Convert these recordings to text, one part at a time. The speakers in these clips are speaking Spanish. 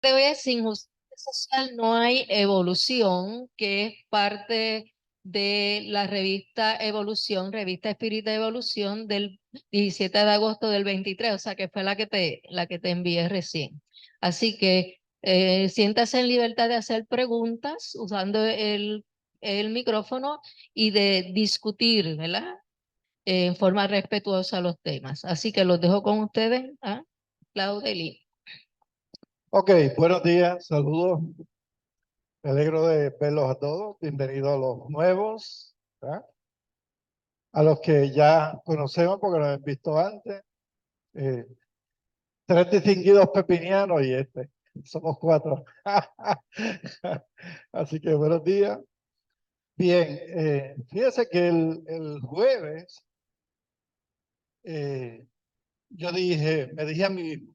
te voy a decir, sin justicia social no hay evolución, que es parte de la revista Evolución, revista Espírita de Evolución del 17 de agosto del 23, o sea que fue la que te envié recién. Así que siéntase en libertad de hacer preguntas usando el micrófono y de discutir, ¿verdad? En forma respetuosa los temas. Así que los dejo con ustedes, ¿ah? Claudeli. Ok, buenos días, saludos. Me alegro de verlos a todos. Bienvenidos a los nuevos, ¿verdad? A los que ya conocemos porque nos han visto antes. Tres distinguidos pepinianos y somos cuatro. Así que buenos días. Bien, fíjese que el jueves yo me dije a mí mismo,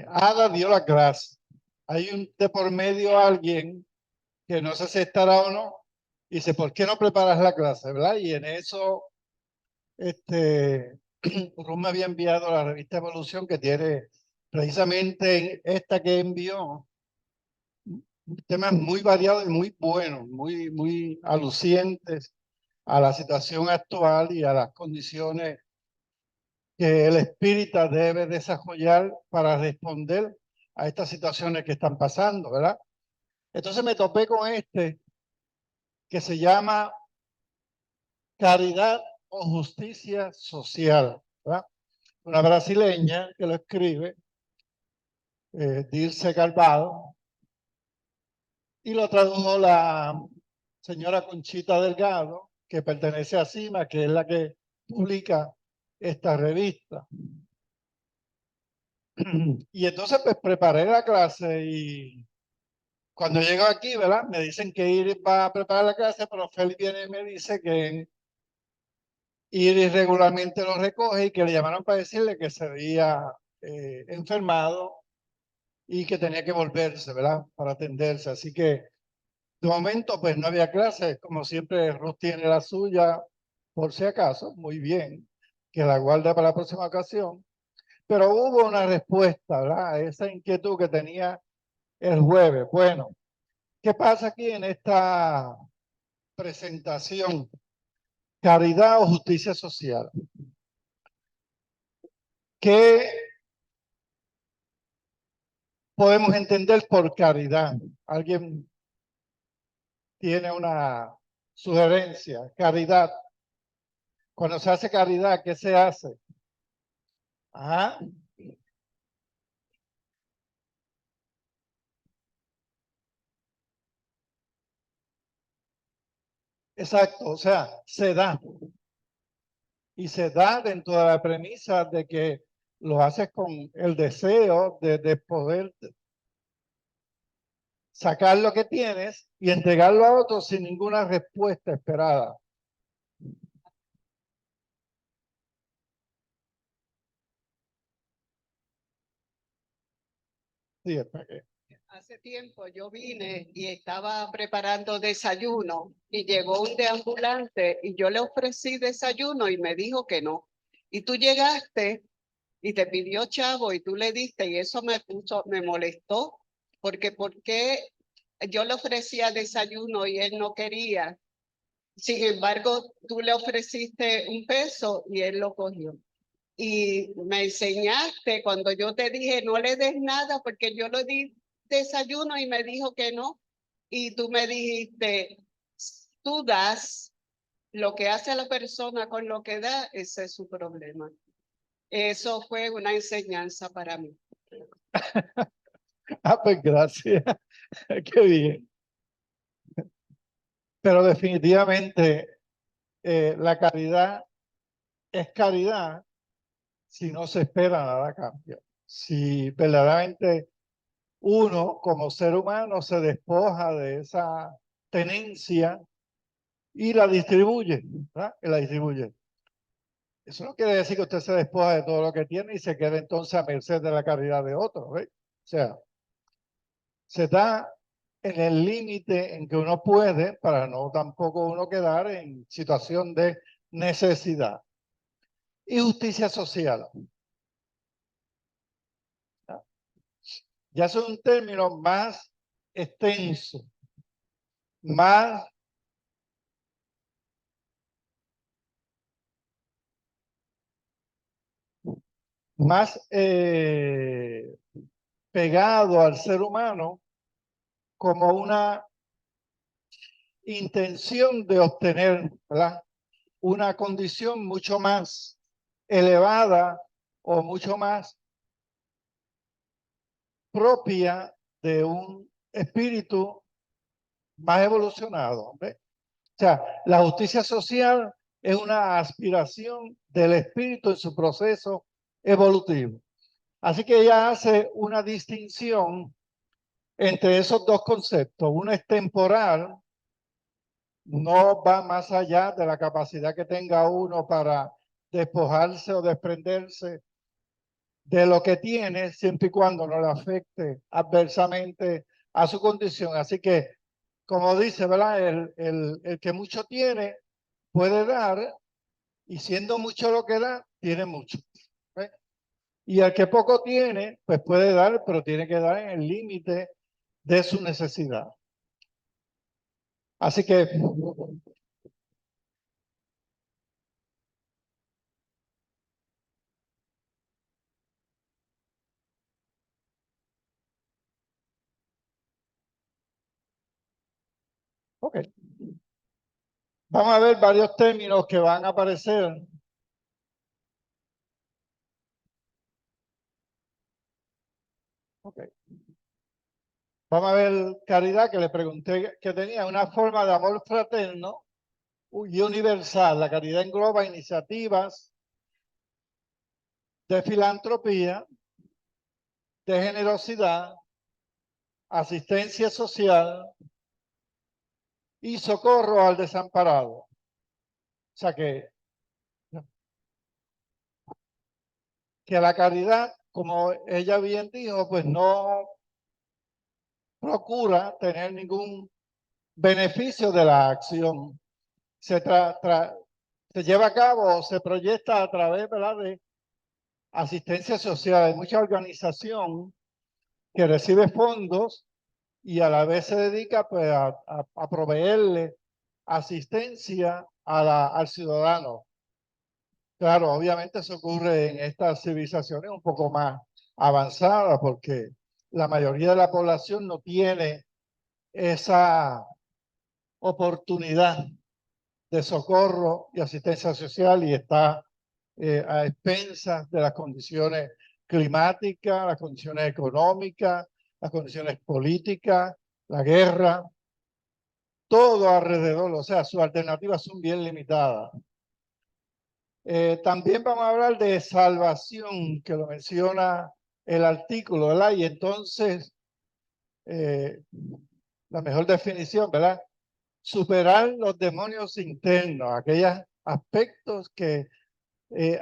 Ada dio la clase. Hay de por medio alguien que no sé si estará o no, y dice, ¿por qué no preparas la clase? ¿Verdad? Y en eso, Rum me había enviado la revista Evolución, que tiene precisamente esta que envió, temas muy variados y muy buenos, muy alucientes a la situación actual y a las condiciones que el espírita debe desarrollar para responder a estas situaciones que están pasando, ¿verdad? Entonces me topé con que se llama Caridad o Justicia Social, ¿verdad? Una brasileña que lo escribe, Dirce Calvado, y lo tradujo la señora Conchita Delgado, que pertenece a CIMA, que es la que publica esta revista. Y entonces pues preparé la clase y cuando llego aquí, ¿verdad? Me dicen que Iris va a preparar la clase, pero Félix viene y me dice que Iris regularmente lo recoge y que le llamaron para decirle que se había enfermado y que tenía que volverse, ¿verdad? Para atenderse. Así que de momento pues no había clases, como siempre Ruth tiene la suya, por si acaso, muy bien, que la guarde para la próxima ocasión. Pero hubo una respuesta, ¿verdad? A esa inquietud que tenía el jueves. Bueno, ¿qué pasa aquí en esta presentación? Caridad o justicia social. ¿Qué podemos entender por caridad? ¿Alguien tiene una sugerencia? Caridad. Cuando se hace caridad, ¿qué se hace? Ajá. Exacto, o sea, se da. Y se da dentro de la premisa de que lo haces con el deseo de poder sacar lo que tienes y entregarlo a otros sin ninguna respuesta esperada. Sí, Hace tiempo yo vine y estaba preparando desayuno y llegó un deambulante y yo le ofrecí desayuno y me dijo que no. Y tú llegaste y te pidió chavo y tú le diste y eso me molestó porque ¿por qué yo le ofrecía desayuno y él no quería? Sin embargo, tú le ofreciste $1 y él lo cogió. Y me enseñaste cuando yo te dije no le des nada porque yo le di desayuno y me dijo que no. Y tú me dijiste, tú das lo que hace la persona con lo que da, ese es su problema. Eso fue una enseñanza para mí. pues gracias. Qué bien. Pero definitivamente la caridad es caridad si no se espera nada a cambio. Si verdaderamente uno como ser humano se despoja de esa tenencia y la distribuye, ¿verdad? Y la distribuye. Eso no quiere decir que usted se despoja de todo lo que tiene y se quede entonces a merced de la caridad de otros, ¿ves? O sea, se da en el límite en que uno puede para no tampoco uno quedar en situación de necesidad. Y justicia social. Ya es un término más extenso, más pegado al ser humano como una intención de obtener, ¿verdad?, una condición mucho más elevada o mucho más propia de un espíritu más evolucionado. ¿Ve? O sea, la justicia social es una aspiración del espíritu en su proceso evolutivo. Así que ella hace una distinción entre esos dos conceptos. Uno es temporal, no va más allá de la capacidad que tenga uno para despojarse o desprenderse de lo que tiene, siempre y cuando no le afecte adversamente a su condición. Así que, como dice, ¿verdad? El que mucho tiene puede dar, y siendo mucho lo que da, tiene mucho. ¿Ve? Y el que poco tiene, pues puede dar, pero tiene que dar en el límite de su necesidad. Así que ok. Vamos a ver varios términos que van a aparecer. Ok. Vamos a ver caridad, que le pregunté que tenía una forma de amor fraterno y universal. La caridad engloba iniciativas de filantropía, de generosidad, asistencia social y socorro al desamparado. O sea que la caridad, como ella bien dijo, pues no procura tener ningún beneficio de la acción. Se lleva a cabo o se proyecta a través, ¿verdad?, de asistencia social. Hay mucha organización que recibe fondos y a la vez se dedica, pues, a proveerle asistencia al ciudadano. Claro, obviamente eso ocurre en estas civilizaciones un poco más avanzadas, porque la mayoría de la población no tiene esa oportunidad de socorro y asistencia social y está a expensas de las condiciones climáticas, las condiciones económicas, las condiciones políticas, la guerra, todo alrededor. O sea, sus alternativas son bien limitadas. También vamos a hablar de salvación, que lo menciona el artículo, ¿verdad? Y entonces, la mejor definición, ¿verdad? Superar los demonios internos, aquellos aspectos que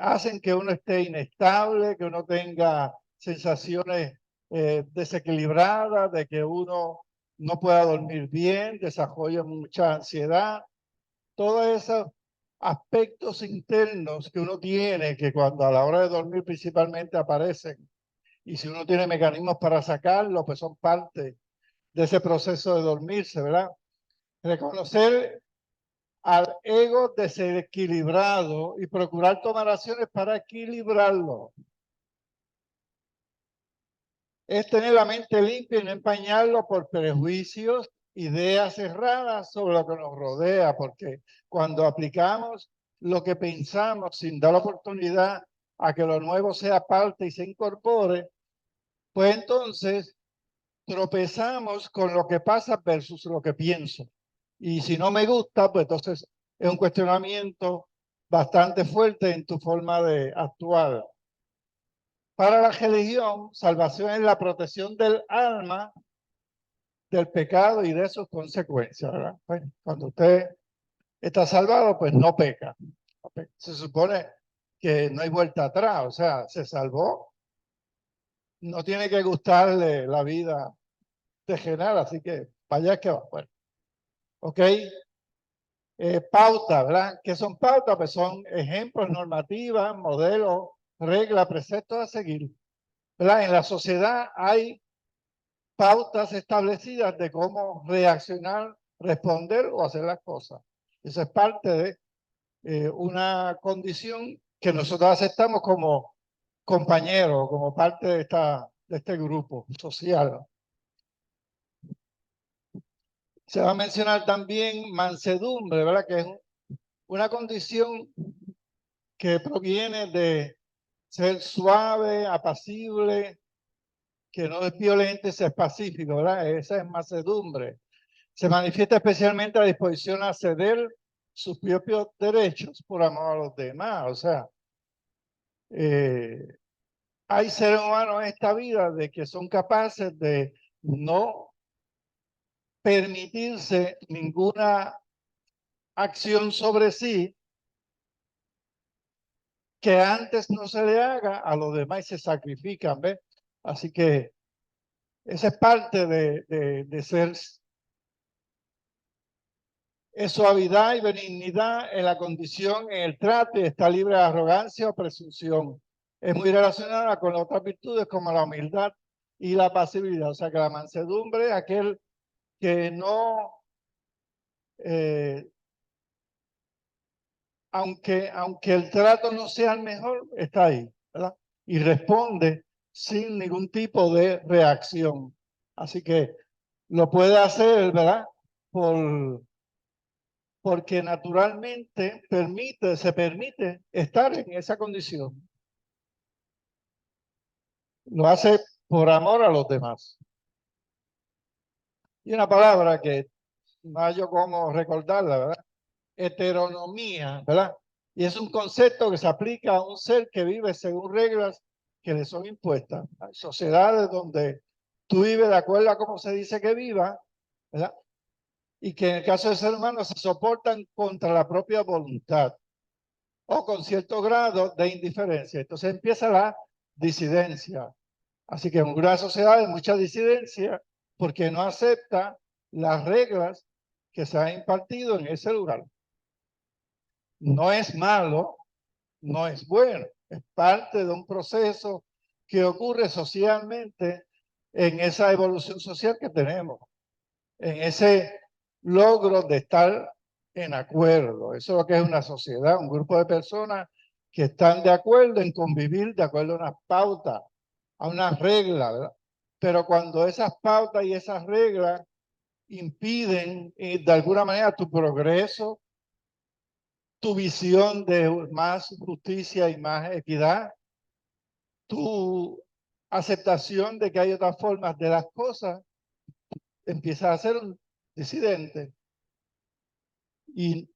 hacen que uno esté inestable, que uno tenga sensaciones desequilibradas, de que uno no pueda dormir bien, desarrolla mucha ansiedad. Todos esos aspectos internos que uno tiene, que cuando a la hora de dormir principalmente aparecen, y si uno tiene mecanismos para sacarlo, pues son parte de ese proceso de dormirse, ¿verdad? Reconocer al ego desequilibrado y procurar tomar acciones para equilibrarlo. Es tener la mente limpia y no empañarlo por prejuicios, ideas erradas sobre lo que nos rodea, porque cuando aplicamos lo que pensamos sin dar la oportunidad a que lo nuevo sea parte y se incorpore, pues entonces tropezamos con lo que pasa versus lo que pienso. Y si no me gusta, pues entonces es un cuestionamiento bastante fuerte en tu forma de actuar. Para la religión, salvación es la protección del alma del pecado y de sus consecuencias, ¿verdad? Pues, cuando usted está salvado, pues no peca. Se supone que no hay vuelta atrás, o sea, se salvó, no tiene que gustarle la vida terrenal, así que vaya que va. Bueno, ok. Pautas, ¿verdad? ¿Qué son pautas? Pues son ejemplos, normativas, modelos, reglas, preceptos a seguir, ¿verdad? En la sociedad hay pautas establecidas de cómo reaccionar, responder o hacer las cosas. Eso es parte de una condición que nosotros aceptamos como compañeros, como parte de este grupo social. Se va a mencionar también mansedumbre, ¿verdad? Que es una condición que proviene de ser suave, apacible, que no es violento, es pacífico, ¿verdad? Esa es mansedumbre. Se manifiesta especialmente la disposición a ceder sus propios derechos por amor a los demás. O sea, hay seres humanos en esta vida de que son capaces de no permitirse ninguna acción sobre sí que antes no se le haga a los demás y se sacrifican, ¿ves? Así que esa es parte de ser es suavidad y benignidad en la condición, en el trato, y está libre de arrogancia o presunción. Es muy relacionada con otras virtudes como la humildad y la pasividad. O sea que la mansedumbre es aquel que no, aunque el trato no sea el mejor, está ahí, ¿verdad? Y responde sin ningún tipo de reacción. Así que lo puede hacer, ¿verdad? Porque naturalmente se permite estar en esa condición. Lo hace por amor a los demás. Y una palabra que no hay yo cómo recordarla, ¿verdad? Heteronomía, ¿verdad? Y es un concepto que se aplica a un ser que vive según reglas que le son impuestas. Hay sociedades donde tú vives de acuerdo a cómo se dice que viva, ¿verdad? Y que en el caso del ser humano se soportan contra la propia voluntad o con cierto grado de indiferencia. Entonces empieza la disidencia. Así que en una sociedad hay mucha disidencia porque no acepta las reglas que se han impartido en ese lugar. No es malo, no es bueno, es parte de un proceso que ocurre socialmente en esa evolución social que tenemos, en ese logro de estar en acuerdo. Eso es lo que es una sociedad, un grupo de personas que están de acuerdo en convivir de acuerdo a unas pautas, a unas reglas, ¿verdad? Pero cuando esas pautas y esas reglas impiden de alguna manera tu progreso, tu visión de más justicia y más equidad, tu aceptación de que hay otras formas de las cosas, empiezas a ser un disidente. Y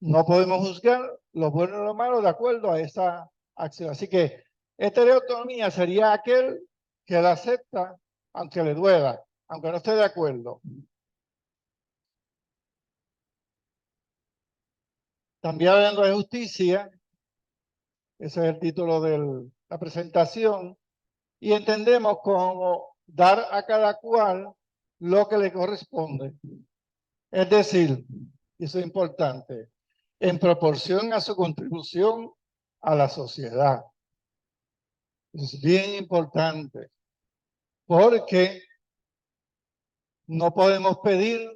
no podemos juzgar lo bueno y lo malo de acuerdo a esa acción. Así que heteronomía sería aquel que la acepta aunque le duela, aunque no esté de acuerdo. También hablando de justicia, ese es el título de la presentación, y entendemos como dar a cada cual lo que le corresponde. Es decir, y eso es importante, en proporción a su contribución a la sociedad. Es bien importante porque no podemos pedir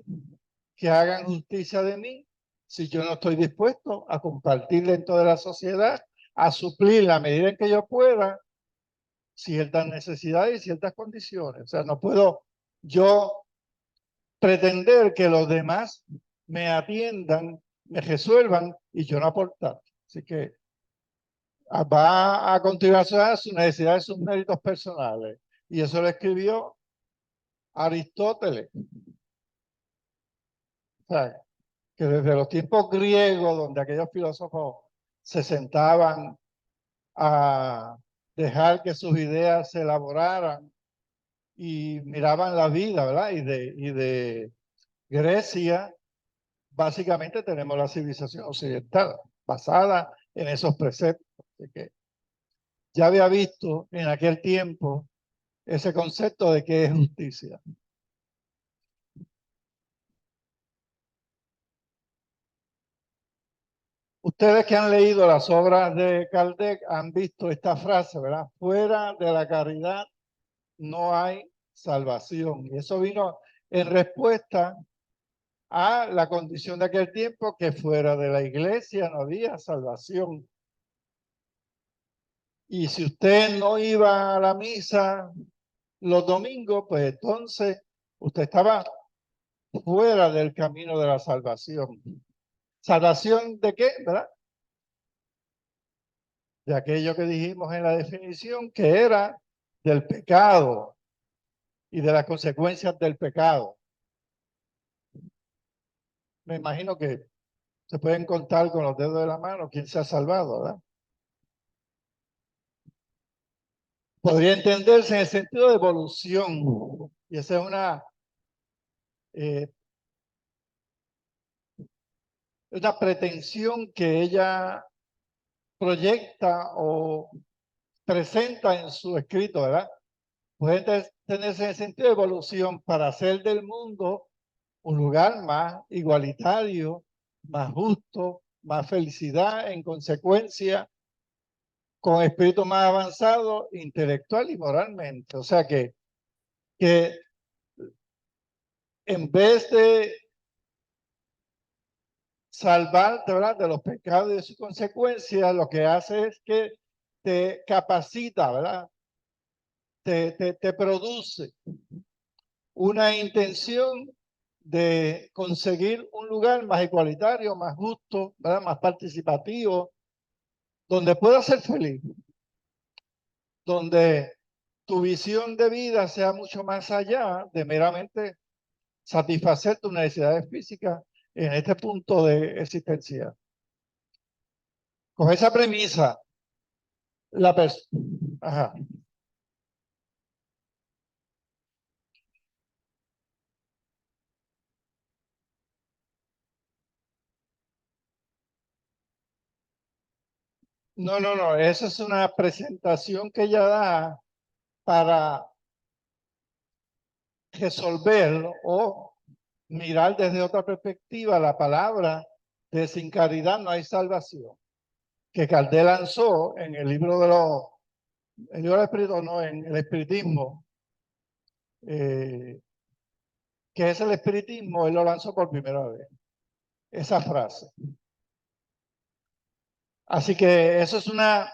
que hagan justicia de mí si yo no estoy dispuesto a compartir dentro de la sociedad, a suplir la medida en que yo pueda ciertas necesidades y ciertas condiciones. O sea, no puedo yo pretender que los demás me atiendan, me resuelvan y yo no aportar. Así que va a continuar sus necesidades, sus méritos personales. Y eso lo escribió Aristóteles. O sea, que desde los tiempos griegos, donde aquellos filósofos se sentaban a dejar que sus ideas se elaboraran y miraban la vida, ¿verdad? Y de Grecia, básicamente tenemos la civilización occidental, basada en esos preceptos. Así que ya había visto en aquel tiempo ese concepto de qué es justicia. Ustedes que han leído las obras de Kardec han visto esta frase, ¿verdad? Fuera de la caridad no hay salvación. Y eso vino en respuesta a la condición de aquel tiempo, que fuera de la iglesia no había salvación. Y si usted no iba a la misa los domingos, pues entonces usted estaba fuera del camino de la salvación. ¿Salvación de qué? ¿Verdad? De aquello que dijimos en la definición, que era del pecado y de las consecuencias del pecado. Me imagino que se pueden contar con los dedos de la mano quién se ha salvado, ¿verdad? Podría entenderse en el sentido de evolución. Y esa es una pretensión que ella proyecta o presenta en su escrito, ¿verdad? Puede tenerse en el sentido de evolución para hacer del mundo un lugar más igualitario, más justo, más felicidad, en consecuencia, con espíritu más avanzado, intelectual y moralmente. O sea que en vez de salvarte, ¿verdad?, de los pecados y de sus consecuencias, lo que hace es que te capacita, ¿verdad? Te produce una intención de conseguir un lugar más igualitario, más justo, ¿verdad?, más participativo, donde puedas ser feliz, donde tu visión de vida sea mucho más allá de meramente satisfacer tus necesidades físicas en este punto de existencia. Con esa premisa, la persona... No, esa es una presentación que ella da para resolver o mirar desde otra perspectiva la palabra de sin caridad no hay salvación, que Caldé lanzó en el libro de el libro del espíritu, no, en el espiritismo, que es el espiritismo, él lo lanzó por primera vez, esa frase. Así que eso es una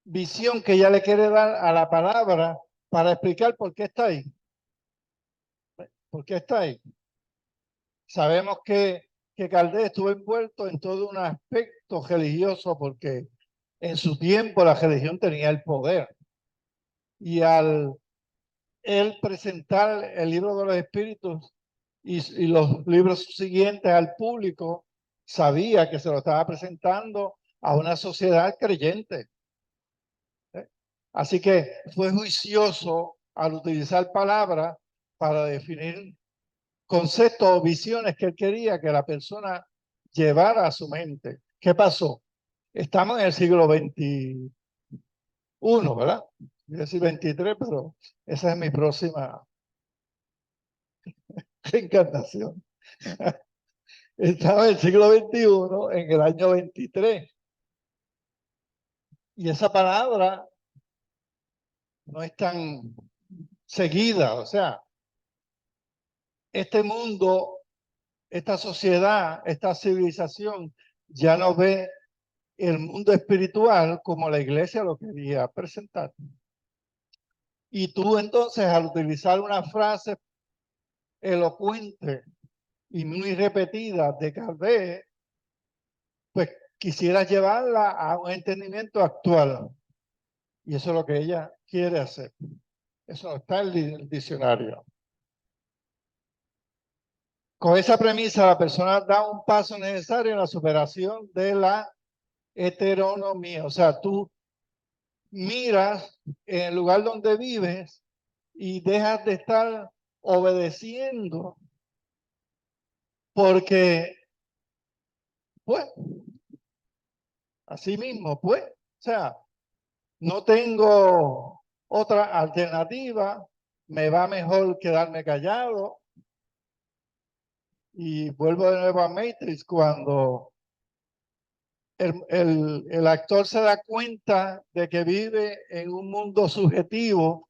visión que ella le quiere dar a la palabra para explicar por qué está ahí. ¿Por qué está ahí? Sabemos que Caldés estuvo envuelto en todo un aspecto religioso porque en su tiempo la religión tenía el poder. Y al él presentar el libro de los espíritus y los libros siguientes al público, sabía que se lo estaba presentando a una sociedad creyente. Así que fue juicioso al utilizar palabras para definir conceptos o visiones que él quería que la persona llevara a su mente. ¿Qué pasó? Estamos en el siglo XXI, ¿verdad? Voy a decir 23, pero esa es mi próxima reencarnación. Estamos en el siglo XXI, en el año 23. Y esa palabra no es tan seguida. O sea, este mundo, esta sociedad, esta civilización ya no ve el mundo espiritual como la iglesia lo quería presentar. Y tú entonces, al utilizar una frase elocuente y muy repetida de Caldé, pues quisieras llevarla a un entendimiento actual. Y eso es lo que ella quiere hacer. Eso no está en el diccionario. Con esa premisa, la persona da un paso necesario en la superación de la heteronomía. O sea, tú miras en el lugar donde vives y dejas de estar obedeciendo porque, pues, así mismo, pues, o sea, no tengo otra alternativa, me va mejor quedarme callado. Y vuelvo de nuevo a Matrix, cuando el actor se da cuenta de que vive en un mundo subjetivo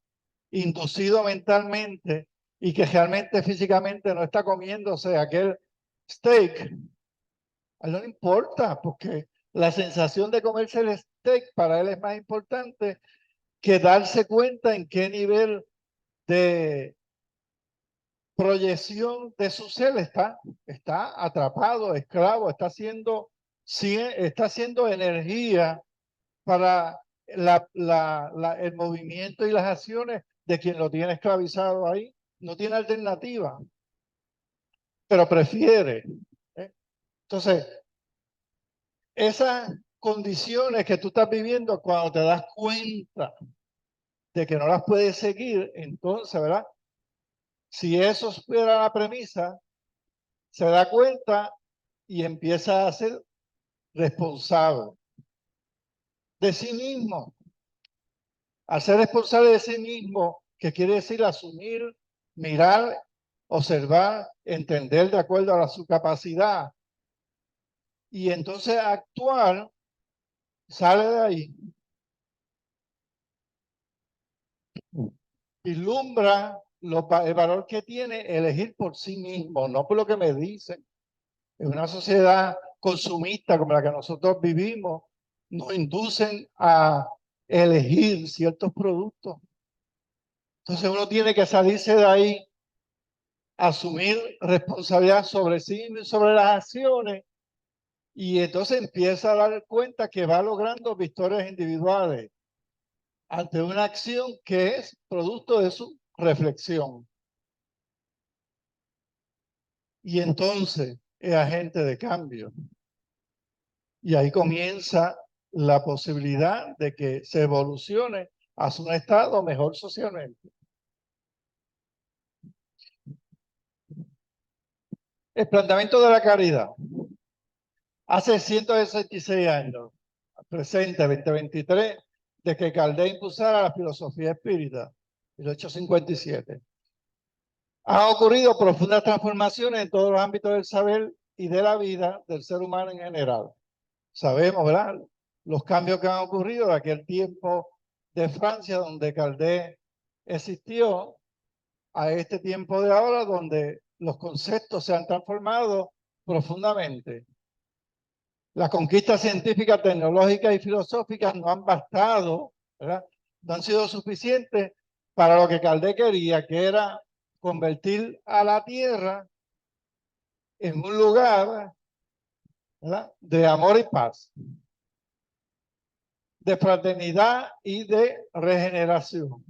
inducido mentalmente y que realmente físicamente no está comiéndose aquel steak, a él no le importa, porque la sensación de comerse el steak para él es más importante que darse cuenta en qué nivel de proyección de su ser está atrapado, esclavo, está haciendo energía para el movimiento y las acciones de quien lo tiene esclavizado ahí. No tiene alternativa, pero prefiere. ¿eh? Entonces, esas condiciones que tú estás viviendo, cuando te das cuenta de que no las puedes seguir, entonces, ¿verdad? Si eso fuera la premisa, se da cuenta y empieza a ser responsable de sí mismo. Al ser responsable de sí mismo, que quiere decir asumir, mirar, observar, entender de acuerdo a su capacidad y entonces actuar, sale de ahí. Vislumbra el valor que tiene elegir por sí mismo, no por lo que me dicen. En una sociedad consumista como la que nosotros vivimos, nos inducen a elegir ciertos productos. Entonces uno tiene que salirse de ahí, asumir responsabilidad sobre sí y sobre las acciones, y entonces empieza a dar cuenta que va logrando victorias individuales ante una acción que es producto de su reflexión. Y entonces es agente de cambio. Y ahí comienza la posibilidad de que se evolucione hacia un estado mejor socialmente. El planteamiento de la caridad. Hace 166 años, presente 2023, de que Kardec impulsara la filosofía espírita, 1857. Han ocurrido profundas transformaciones en todos los ámbitos del saber y de la vida del ser humano en general. Sabemos, ¿verdad?, los cambios que han ocurrido de aquel tiempo de Francia, donde Kardec existió, a este tiempo de ahora, donde los conceptos se han transformado profundamente. Las conquistas científicas, tecnológicas y filosóficas no han bastado, ¿verdad? No han sido suficientes para lo que Kardec quería, que era convertir a la Tierra en un lugar, ¿verdad?, de amor y paz, de fraternidad y de regeneración.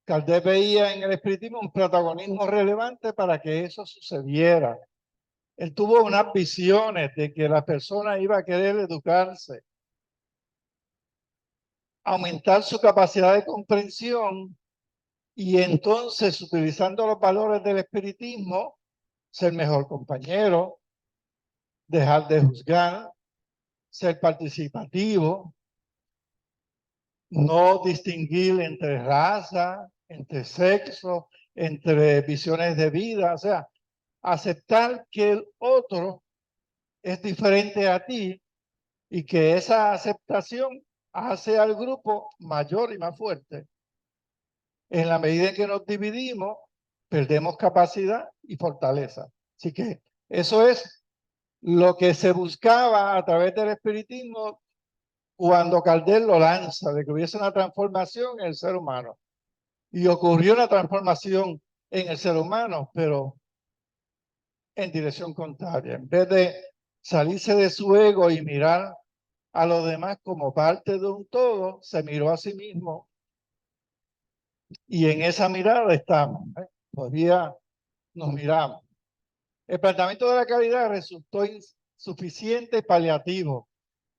Kardec veía en el espiritismo un protagonismo relevante para que eso sucediera. Él tuvo unas visiones de que la persona iba a querer educarse, aumentar su capacidad de comprensión y entonces, utilizando los valores del espiritismo, ser mejor compañero, dejar de juzgar, ser participativo, no distinguir entre raza, entre sexo, entre visiones de vida, o sea, aceptar que el otro es diferente a ti y que esa aceptación hace al grupo mayor y más fuerte. En la medida en que nos dividimos, perdemos capacidad y fortaleza. Así que eso es lo que se buscaba a través del espiritismo cuando Kardec lo lanza, de que hubiese una transformación en el ser humano. Y ocurrió una transformación en el ser humano, pero en dirección contraria. En vez de salirse de su ego y mirar a los demás como parte de un todo, se miró a sí mismo. Y en esa mirada estamos. Todavía nos miramos. El planteamiento de la caridad resultó insuficiente y paliativo.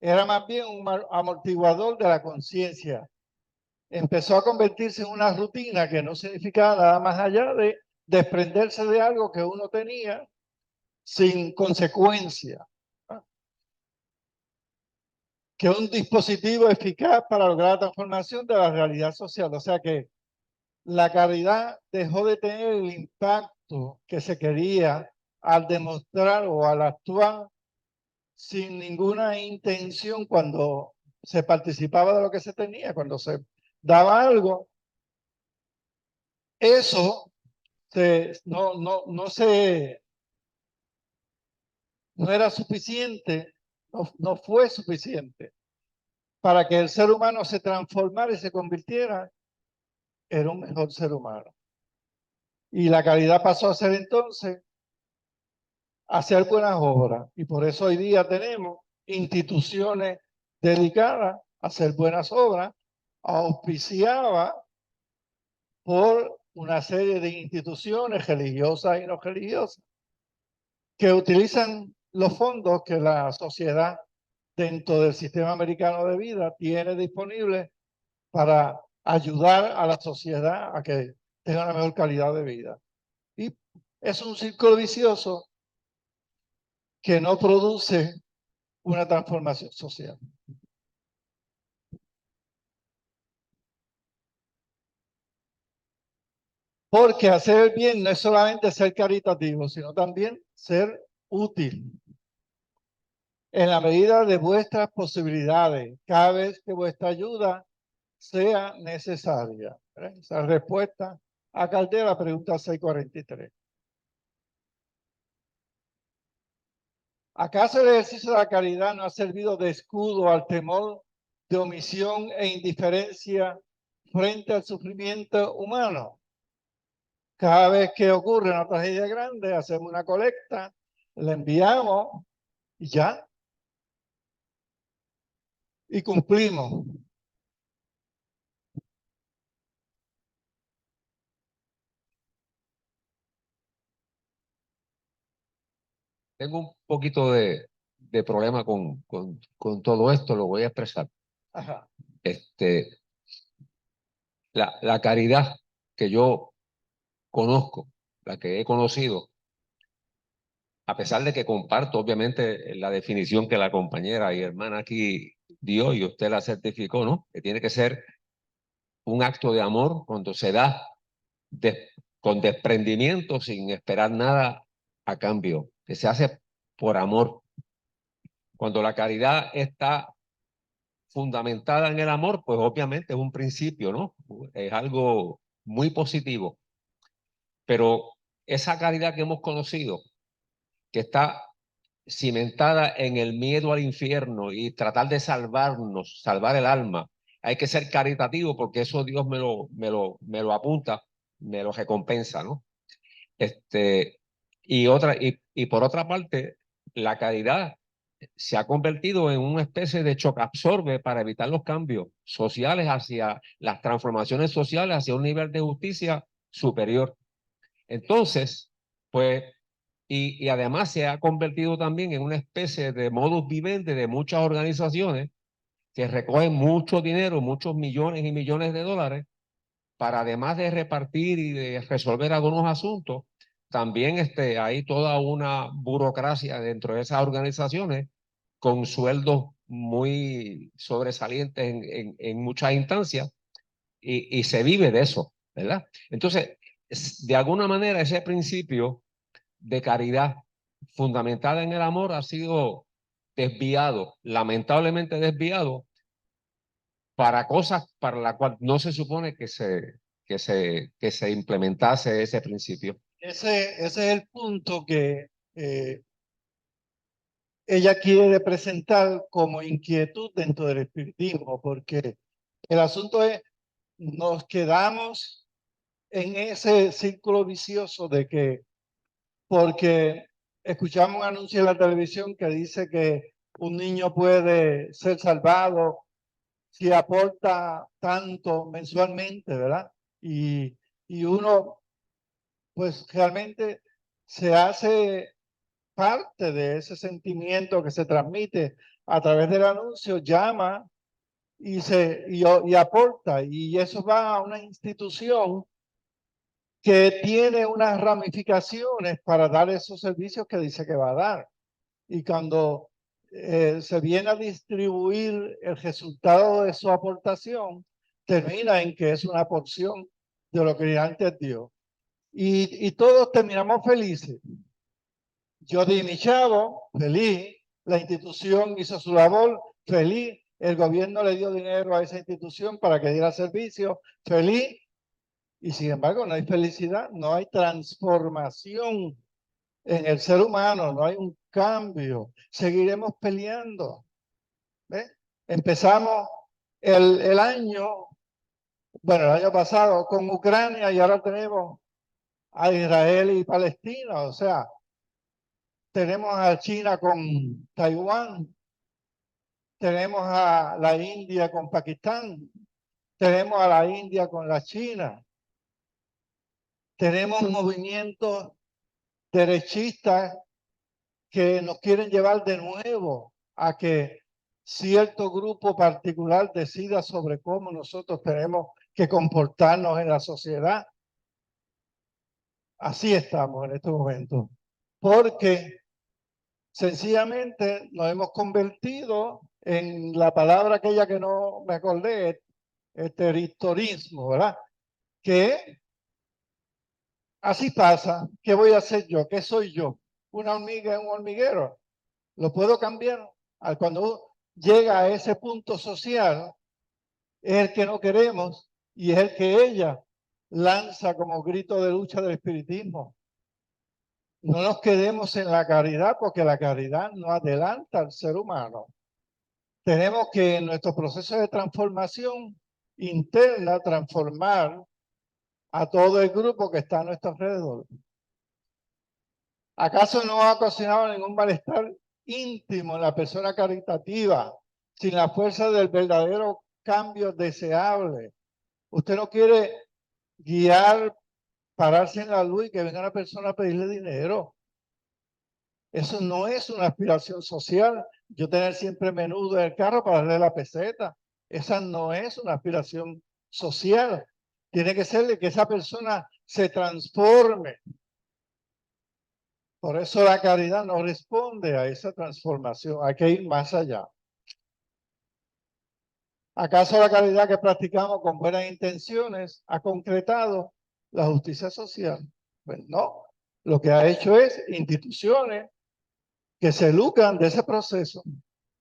Era más bien un amortiguador de la conciencia. Empezó a convertirse en una rutina que no significaba nada más allá de desprenderse de algo que uno tenía sin consecuencia, ¿no?, que un dispositivo eficaz para lograr la transformación de la realidad social. O sea que la caridad dejó de tener el impacto que se quería al demostrar o al actuar sin ninguna intención cuando se participaba de lo que se tenía, cuando se daba algo. Eso no era suficiente, no fue suficiente para que el ser humano se transformara y se convirtiera en un mejor ser humano. Y la caridad pasó a ser entonces hacer buenas obras. Y por eso hoy día tenemos instituciones dedicadas a hacer buenas obras, auspiciadas por una serie de instituciones religiosas y no religiosas que utilizan los fondos que la sociedad dentro del sistema americano de vida tiene disponibles para ayudar a la sociedad a que tenga una mejor calidad de vida. Y es un círculo vicioso que no produce una transformación social. Porque hacer el bien no es solamente ser caritativo, sino también ser útil. En la medida de vuestras posibilidades, cada vez que vuestra ayuda sea necesaria. Esa respuesta a Caldera, pregunta 643. ¿Acaso el ejercicio de la caridad no ha servido de escudo al temor de omisión e indiferencia frente al sufrimiento humano? Cada vez que ocurre una tragedia grande, hacemos una colecta, la enviamos y ya. Y cumplimos. Tengo un poquito de problema con todo esto, lo voy a expresar. Ajá. La caridad que yo conozco, la que he conocido, a pesar de que comparto obviamente la definición que la compañera y hermana aquí dio y usted la certificó, ¿no? Que tiene que ser un acto de amor cuando se da con desprendimiento sin esperar nada a cambio, que se hace por amor. Cuando la caridad está fundamentada en el amor, pues obviamente es un principio, ¿no? Es algo muy positivo. Pero esa caridad que hemos conocido, que está cimentada en el miedo al infierno y tratar de salvarnos, salvar el alma, hay que ser caritativo porque eso Dios me lo apunta, me lo recompensa, ¿no? Y por otra parte, la caridad se ha convertido en una especie de choque absorbe para evitar los cambios sociales hacia las transformaciones sociales, hacia un nivel de justicia superior. Entonces, pues, y además se ha convertido también en una especie de modus vivendi de muchas organizaciones que recogen mucho dinero, muchos millones y millones de dólares, para además de repartir y de resolver algunos asuntos, también hay toda una burocracia dentro de esas organizaciones con sueldos muy sobresalientes en muchas instancias y se vive de eso, ¿verdad? Entonces, de alguna manera ese principio de caridad fundamentada en el amor ha sido desviado, lamentablemente desviado, para cosas para las cuales no se supone que se implementase ese principio. Ese es el punto que ella quiere presentar como inquietud dentro del espiritismo, porque el asunto es, nos quedamos en ese círculo vicioso de que, porque escuchamos un anuncio en la televisión que dice que un niño puede ser salvado si aporta tanto mensualmente, ¿verdad? Y uno, pues realmente se hace parte de ese sentimiento que se transmite a través del anuncio, llama y aporta, y eso va a una institución que tiene unas ramificaciones para dar esos servicios que dice que va a dar. Y cuando se viene a distribuir el resultado de su aportación, termina en que es una porción de lo que antes dio. Y todos terminamos felices. Yo di mi chavo, feliz, la institución hizo su labor, feliz, el gobierno le dio dinero a esa institución para que diera servicio, feliz, y sin embargo no hay felicidad, no hay transformación en el ser humano, no hay un cambio. Seguiremos peleando. ¿Ves? Empezamos el año, bueno, el año pasado con Ucrania y ahora tenemos a Israel y Palestina, o sea, tenemos a China con Taiwán, tenemos a la India con Pakistán, tenemos a la India con la China, tenemos movimientos derechistas que nos quieren llevar de nuevo a que cierto grupo particular decida sobre cómo nosotros tenemos que comportarnos en la sociedad. Así estamos en este momento, porque sencillamente nos hemos convertido en la palabra aquella que no me acordé, el territorismo, ¿verdad? Que así pasa. ¿Qué voy a hacer yo? ¿Qué soy yo? ¿Una hormiga en un hormiguero? ¿Lo puedo cambiar? Cuando llega a ese punto social, es el que no queremos y es el que ella lanza como grito de lucha del espiritismo. No nos quedemos en la caridad porque la caridad no adelanta al ser humano. Tenemos que en nuestro proceso de transformación interna transformar a todo el grupo que está a nuestro alrededor. ¿Acaso no ha ocasionado ningún malestar íntimo en la persona caritativa sin la fuerza del verdadero cambio deseable? Usted no quiere guiar, pararse en la luz y que venga una persona a pedirle dinero. Eso no es una aspiración social. Yo tener siempre menudo en el carro para darle la peseta. Esa no es una aspiración social. Tiene que ser de que esa persona se transforme. Por eso la caridad no responde a esa transformación. Hay que ir más allá. ¿Acaso la caridad que practicamos con buenas intenciones ha concretado la justicia social? Pues no. Lo que ha hecho es instituciones que se lucran de ese proceso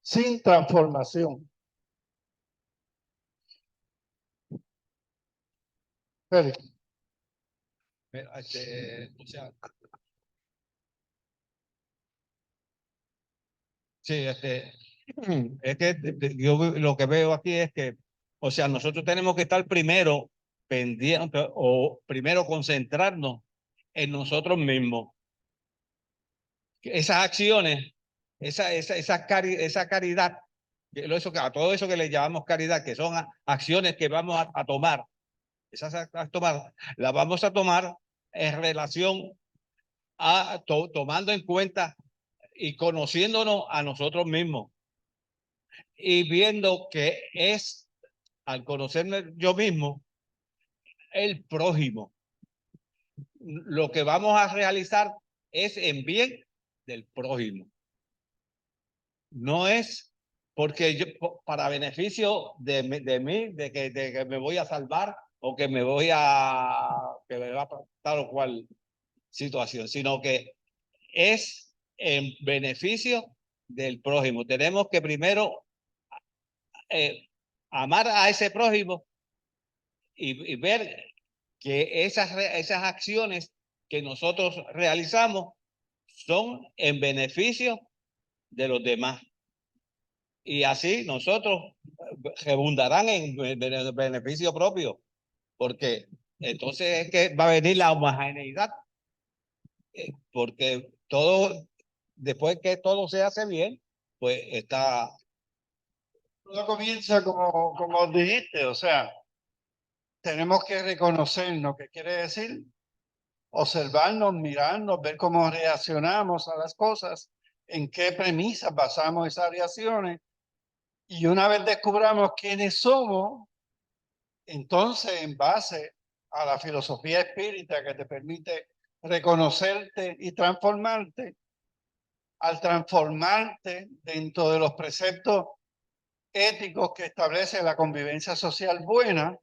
sin transformación. Félix. O sea, sí, es que yo lo que veo aquí es que, o sea, nosotros tenemos que estar primero pendientes o primero concentrarnos en nosotros mismos. Esas acciones, esa caridad, a todo eso que le llamamos caridad, que son acciones que vamos a tomar, las vamos a tomar en relación a tomando en cuenta y conociéndonos a nosotros mismos y viendo que es, al conocerme yo mismo, el prójimo. Lo que vamos a realizar es en bien del prójimo. No es porque yo, para beneficio de mí, de que me voy a salvar o que me voy que me va a tal o cual situación, sino que es en beneficio del prójimo. Tenemos que primero amar a ese prójimo y ver que esas acciones que nosotros realizamos son en beneficio de los demás. Y así nosotros redundarán en beneficio propio, porque entonces es que va a venir la homogeneidad, porque todo, después que todo se hace bien, pues está... Todo comienza como dijiste, o sea, tenemos que reconocernos, ¿qué quiere decir? Observarnos, mirarnos, ver cómo reaccionamos a las cosas, en qué premisas basamos esas reacciones. Y una vez descubramos quiénes somos, entonces en base a la filosofía espírita que te permite reconocerte y transformarte, al transformarte dentro de los preceptos éticos que establece la convivencia social buena,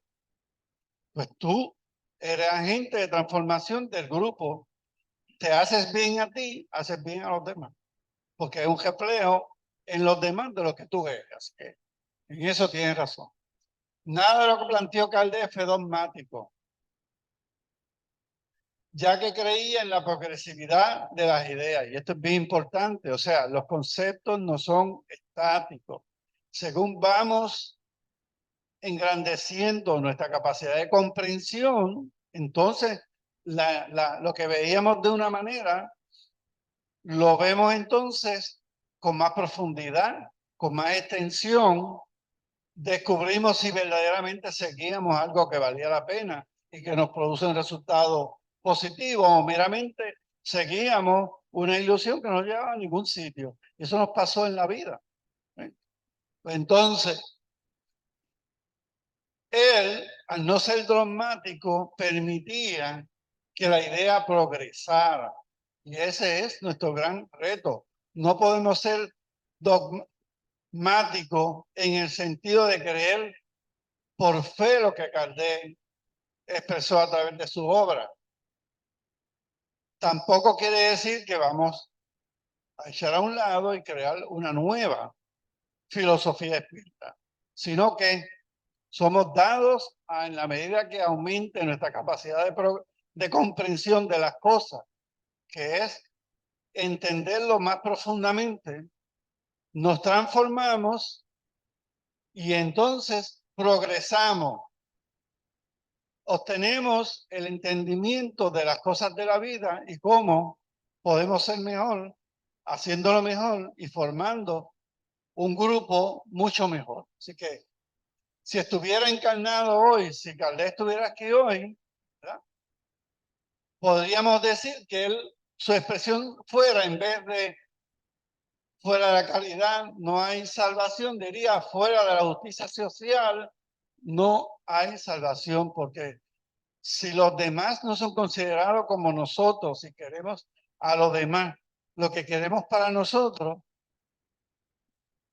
pues tú eres agente de transformación del grupo. Te haces bien a ti, haces bien a los demás, porque es un reflejo en los demás de lo que tú eres. Así que En eso tiene razón. Nada de lo que planteó Caldés fue dogmático, ya que creía en la progresividad de las ideas. Y esto es bien importante. O sea, los conceptos no son estáticos. Según vamos engrandeciendo nuestra capacidad de comprensión, entonces lo que veíamos de una manera, lo vemos entonces con más profundidad, con más extensión. Descubrimos si verdaderamente seguíamos algo que valía la pena y que nos produce un resultado positivo, o meramente seguíamos una ilusión que no llevaba a ningún sitio. Y eso nos pasó en la vida. Entonces, él, al no ser dogmático, permitía que la idea progresara. Y ese es nuestro gran reto. No podemos ser dogmáticos en el sentido de creer por fe lo que Caldés expresó a través de su obra. Tampoco quiere decir que vamos a echar a un lado y crear una nueva filosofía espírita, sino que somos dados a, en la medida que aumente nuestra capacidad de comprensión de las cosas, que es entenderlo más profundamente, nos transformamos y entonces progresamos. Obtenemos el entendimiento de las cosas de la vida y cómo podemos ser mejor, haciéndolo mejor y formando un grupo mucho mejor. Así que si estuviera encarnado hoy, si Caldés estuviera aquí hoy, ¿verdad?, podríamos decir que él, su expresión fuera, en vez de fuera de la caridad no hay salvación, diría fuera de la justicia social no hay salvación, porque si los demás no son considerados como nosotros, si queremos a los demás lo que queremos para nosotros,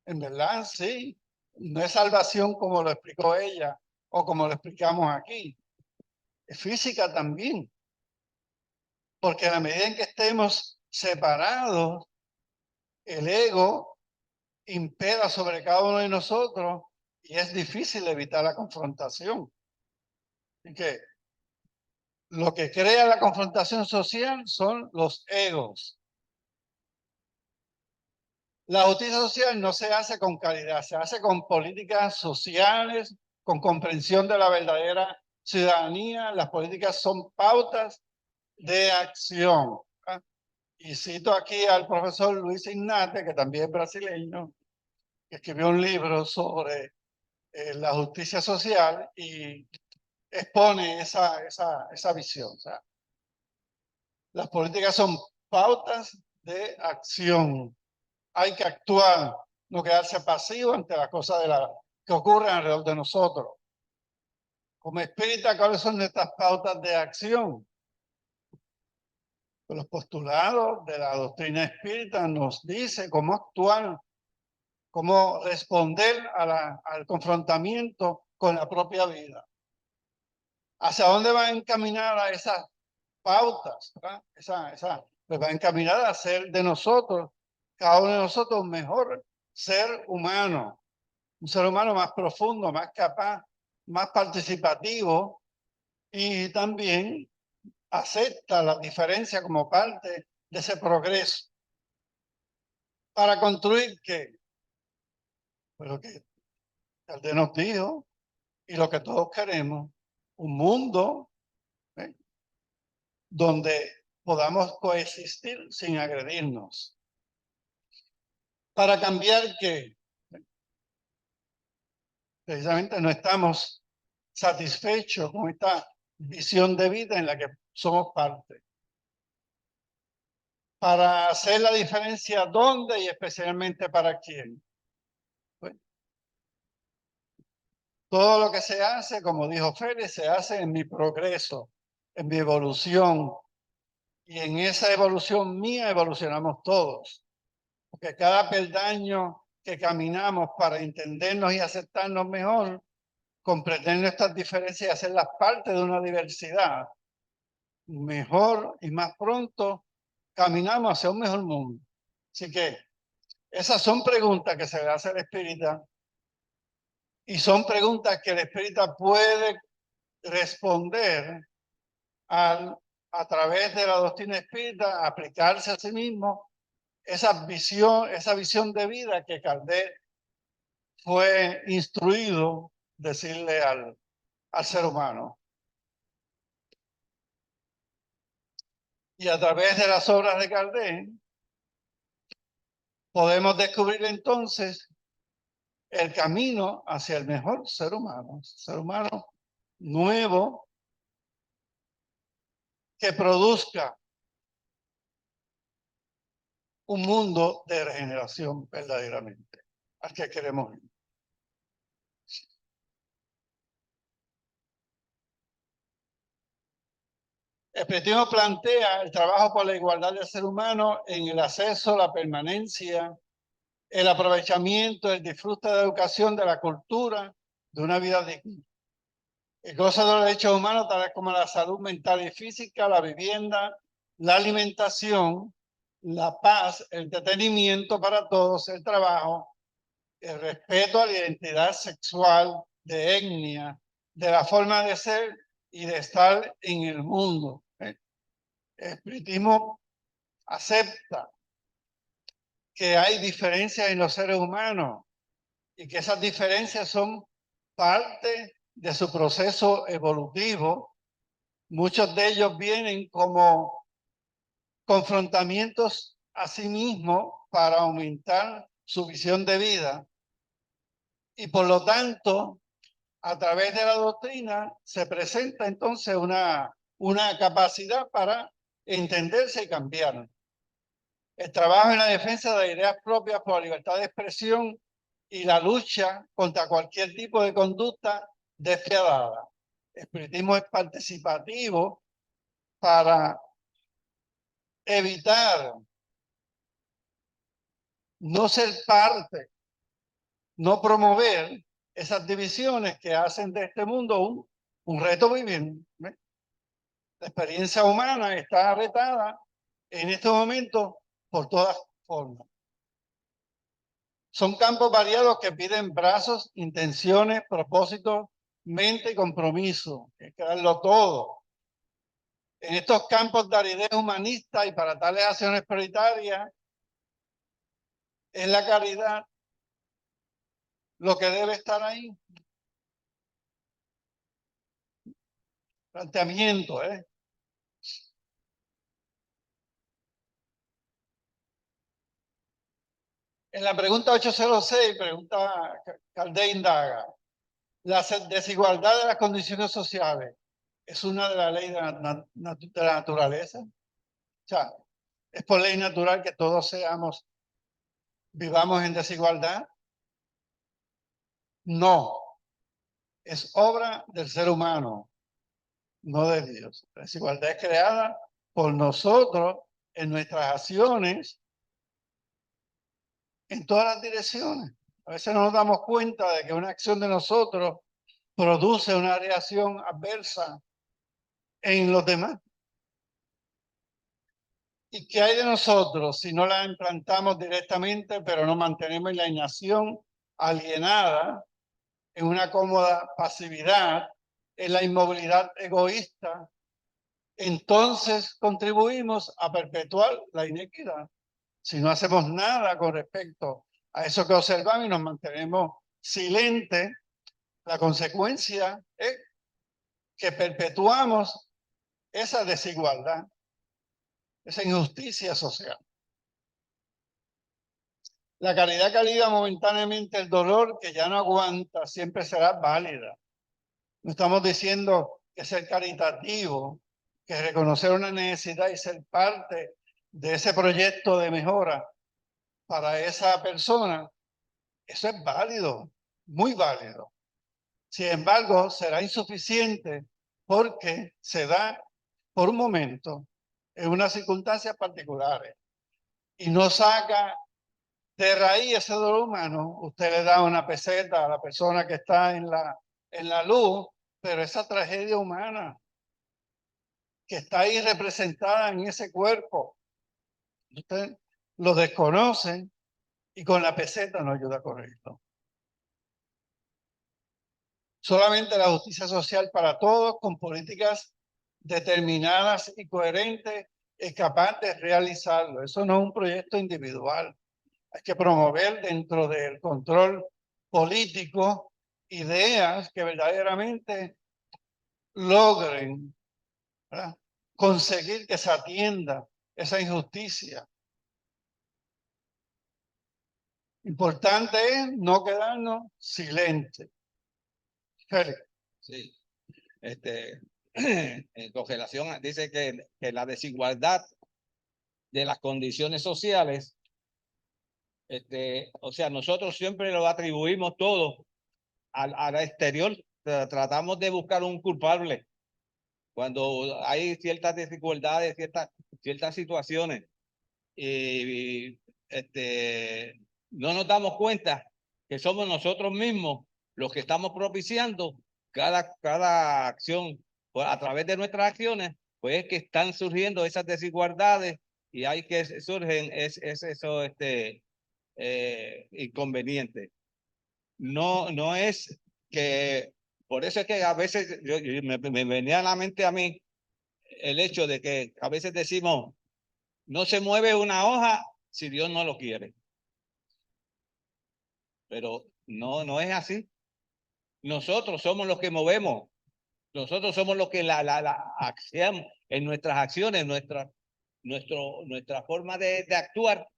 en verdad sí, no es salvación como lo explicó ella o como lo explicamos aquí. Es física también, porque a la medida en que estemos separados, el ego impera sobre cada uno de nosotros y es difícil evitar la confrontación. Así que lo que crea la confrontación social son los egos. La justicia social no se hace con caridad, se hace con políticas sociales, con comprensión de la verdadera ciudadanía. Las políticas son pautas de acción. Y cito aquí al profesor Luis Ignate, que también es brasileño, que escribió un libro sobre la justicia social y expone esa visión. O sea, las políticas son pautas de acción. Hay que actuar, no quedarse pasivo ante las cosas que ocurren alrededor de nosotros. Como espírita, ¿cuáles son nuestras pautas de acción? Los postulados de la doctrina espírita nos dice cómo actuar, cómo responder al confrontamiento con la propia vida. ¿Hacia dónde va encaminada esas pautas? Pues va a encaminar a ser de nosotros, cada uno de nosotros, mejor ser humano, un ser humano más profundo, más capaz, más participativo y también acepta la diferencia como parte de ese progreso. Para construir ¿qué? Pues lo que Caldés nos dijo y lo que todos queremos, un mundo donde podamos coexistir sin agredirnos. Para cambiar que precisamente no estamos satisfechos con esta visión de vida en la que somos parte. Para hacer la diferencia dónde y especialmente para quién. Bueno, todo lo que se hace, como dijo Félix, se hace en mi progreso, en mi evolución. Y en esa evolución mía evolucionamos todos. Porque cada peldaño que caminamos para entendernos y aceptarnos mejor, comprender nuestras diferencias y hacerlas parte de una diversidad, mejor y más pronto caminamos hacia un mejor mundo. Así que esas son preguntas que se le hace al espírita Y son preguntas que el espírita puede responder a través de la doctrina espírita, aplicarse a sí mismo esa visión de vida que Kardec fue instruido decirle al ser humano. Y a través de las obras de Kardec podemos descubrir entonces el camino hacia el mejor ser humano nuevo que produzca un mundo de regeneración verdaderamente al que queremos ir. El espiritismo plantea el trabajo por la igualdad del ser humano en el acceso, la permanencia, el aprovechamiento, el disfrute de la educación, de la cultura, de una vida digna. El goce de los derechos humanos, tales como la salud mental y física, la vivienda, la alimentación, la paz, el entretenimiento para todos, el trabajo, el respeto a la identidad sexual, de etnia, de la forma de ser y de estar en el mundo. El espiritismo acepta que hay diferencias en los seres humanos y que esas diferencias son parte de su proceso evolutivo. Muchos de ellos vienen como confrontamientos a sí mismos para aumentar su visión de vida y por lo tanto a través de la doctrina se presenta entonces una capacidad para entenderse y cambiar. El trabajo en la defensa de ideas propias por la libertad de expresión y la lucha contra cualquier tipo de conducta despiadada. El espiritismo es participativo para evitar no ser parte, no promover esas divisiones que hacen de este mundo un reto vivir. ¿Ves? La experiencia humana está retada en este momento por todas formas. Son campos variados que piden brazos, intenciones, propósitos, mente y compromiso. Hay que darlo todo. En estos campos de aridez humanista y para tales acciones prioritarias, es la caridad lo que debe estar ahí. Planteamiento, ¿eh? En la pregunta 806, pregunta Kardec indaga, la desigualdad de las condiciones sociales es una de las leyes de la naturaleza. O sea, es por ley natural que todos vivamos en desigualdad. No, es obra del ser humano, no de Dios. La desigualdad es creada por nosotros en nuestras acciones en todas las direcciones. A veces no nos damos cuenta de que una acción de nosotros produce una reacción adversa en los demás. ¿Y qué hay de nosotros si no la implantamos directamente, pero no mantenemos la inacción alienada, en una cómoda pasividad, en la inmovilidad egoísta? Entonces contribuimos a perpetuar la inequidad. Si no hacemos nada con respecto a eso que observamos y nos mantenemos silentes, la consecuencia es que perpetuamos esa desigualdad, esa injusticia social. La caridad que alivia momentáneamente el dolor que ya no aguanta siempre será válida. No estamos diciendo que ser caritativo, que reconocer una necesidad y ser parte de ese proyecto de mejora para esa persona, eso es válido, muy válido. Sin embargo, será insuficiente porque se da por un momento en unas circunstancias particulares y no saca de raíz ese dolor humano. Usted le da una peseta a la persona que está en la luz, pero esa tragedia humana que está ahí representada en ese cuerpo, usted lo desconoce y con la peseta no ayuda a corregirlo. Solamente la justicia social para todos, con políticas determinadas y coherentes, es capaz de realizarlo. Eso no es un proyecto individual. Hay que promover dentro del control político ideas que verdaderamente logren, ¿verdad?, conseguir que se atienda esa injusticia. Importante es no quedarnos silentes. Félix. Sí. En congelación dice que la desigualdad de las condiciones sociales, o sea, nosotros siempre lo atribuimos todo al exterior, tratamos de buscar un culpable cuando hay ciertas desigualdades, ciertas situaciones, y no nos damos cuenta que somos nosotros mismos los que estamos propiciando cada acción. Pues a través de nuestras acciones, pues es que están surgiendo esas desigualdades y hay que surgen eso inconveniente. No es que, por eso es que a veces me venía a la mente a mí el hecho de que a veces decimos, no se mueve una hoja si Dios no lo quiere. Pero no es así. Nosotros somos los que movemos. Nosotros somos los que la hacemos en nuestras acciones, nuestra forma de actuar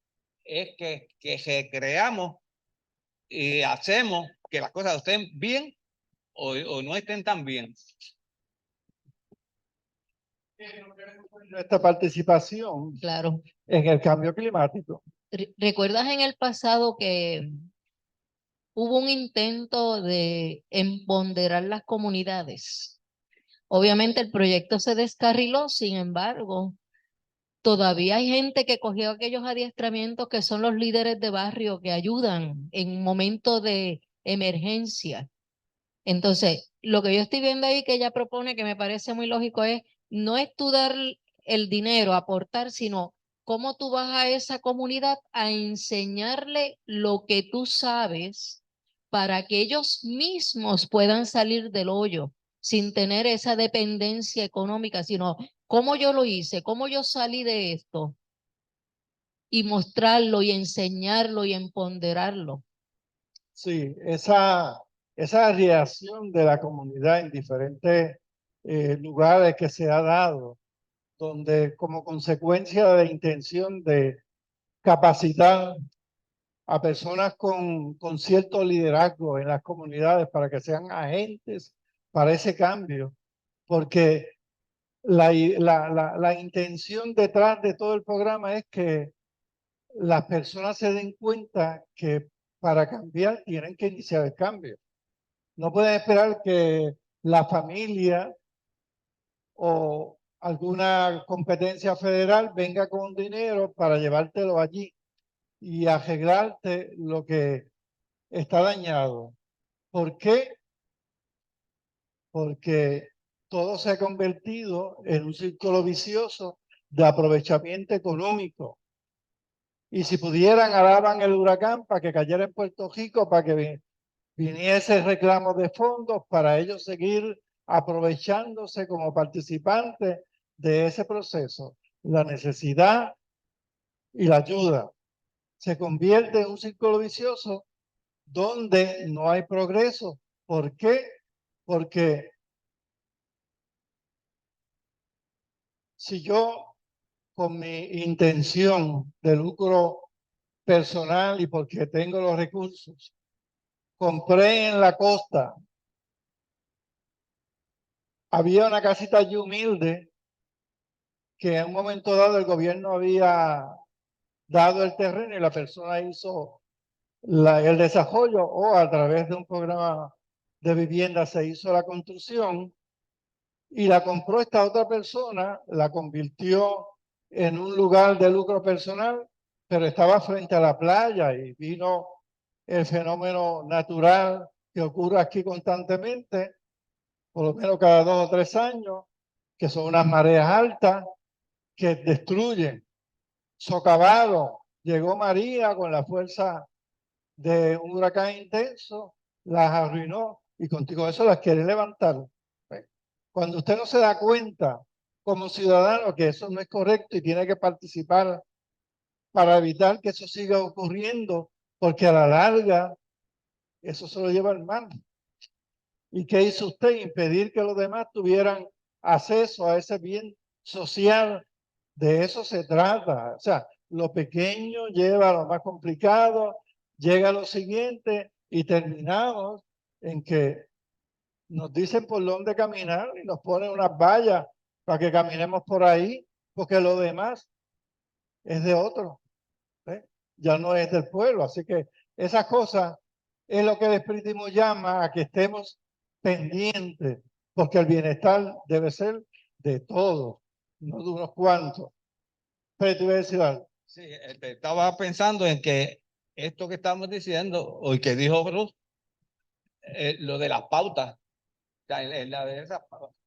es que creamos y hacemos que las cosas estén bien o no estén tan bien. Nuestra participación Claro. en el cambio climático. ¿Recuerdas en el pasado que hubo un intento de empoderar las comunidades? Obviamente el proyecto se descarriló, sin embargo, todavía hay gente que cogió aquellos adiestramientos que son los líderes de barrio que ayudan en momentos de emergencia. Entonces, lo que yo estoy viendo ahí que ella propone, que me parece muy lógico, es no es tú dar el dinero, aportar, sino cómo tú vas a esa comunidad a enseñarle lo que tú sabes para que ellos mismos puedan salir del hoyo sin tener esa dependencia económica, sino cómo yo lo hice, cómo yo salí de esto y mostrarlo y enseñarlo y empoderarlo. Sí, esa reacción de la comunidad en diferentes lugares que se ha dado, donde como consecuencia de la intención de capacitar a personas con cierto liderazgo en las comunidades para que sean agentes para ese cambio, porque la intención detrás de todo el programa es que las personas se den cuenta que para cambiar tienen que iniciar el cambio. No pueden esperar que la familia o alguna competencia federal venga con dinero para llevártelo allí y arreglarte lo que está dañado. ¿Por qué? Porque todo se ha convertido en un círculo vicioso de aprovechamiento económico. Y si pudieran, alaban el huracán para que cayera en Puerto Rico, para que viniese reclamo de fondos, para ellos seguir aprovechándose como participantes de ese proceso. La necesidad y la ayuda se convierte en un círculo vicioso donde no hay progreso. ¿Por qué? Porque si yo, con mi intención de lucro personal y porque tengo los recursos, compré en la costa, había una casita allí humilde que en un momento dado el gobierno había dado el terreno y la persona hizo el desarrollo o a través de un programa de vivienda se hizo la construcción y la compró esta otra persona, la convirtió en un lugar de lucro personal, pero estaba frente a la playa y vino el fenómeno natural que ocurre aquí constantemente, por lo menos cada 2 o 3 años, que son unas mareas altas que destruyen. Socavado, llegó María con la fuerza de un huracán intenso, las arruinó y contigo eso las quiere levantar. Cuando usted no se da cuenta como ciudadano que eso no es correcto y tiene que participar para evitar que eso siga ocurriendo, porque a la larga eso se lo lleva al mal. ¿Y qué hizo usted? Impedir que los demás tuvieran acceso a ese bien social. De eso se trata. O sea, lo pequeño lleva a lo más complicado, llega a lo siguiente y terminamos en que nos dicen por dónde caminar y nos ponen unas vallas para que caminemos por ahí, porque lo demás es de otro, ¿eh? Ya no es del pueblo. Así que esas cosas es lo que el espiritismo llama a que estemos pendientes, porque el bienestar debe ser de todos, no de unos cuantos. Pero te iba a decir algo. Sí, estaba pensando en que esto que estamos diciendo, o que dijo Bruce, lo de las pautas,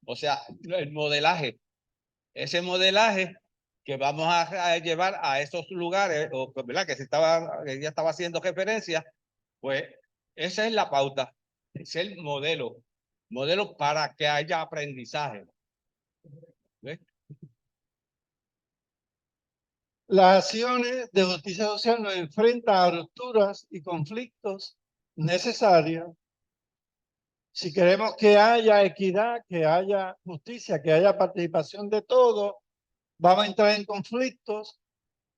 o sea, el modelaje, ese modelaje que vamos a llevar a esos lugares, o ¿verdad? Que ella estaba haciendo referencia, pues esa es la pauta, es el modelo para que haya aprendizaje. ¿Ves? Las acciones de justicia social nos enfrentan a rupturas y conflictos necesarios. Si queremos que haya equidad, que haya justicia, que haya participación de todos, vamos a entrar en conflictos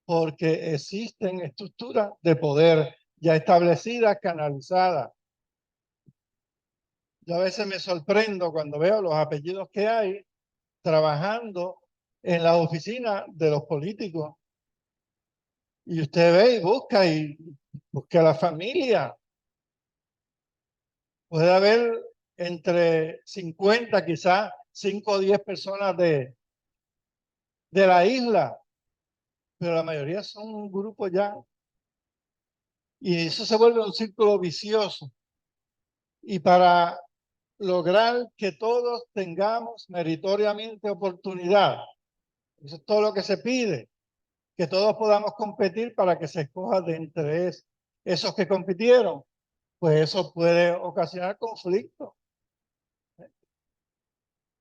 porque existen estructuras de poder ya establecidas, canalizadas. Yo a veces me sorprendo cuando veo los apellidos que hay trabajando en la oficina de los políticos. Y usted ve y busca la familia. Puede haber entre 50, quizás 5 o 10 personas de la isla, pero la mayoría son un grupo ya. Y eso se vuelve un círculo vicioso. Y para lograr que todos tengamos meritoriamente oportunidad, eso es todo lo que se pide, que todos podamos competir para que se escoja de entre esos que compitieron, pues eso puede ocasionar conflictos.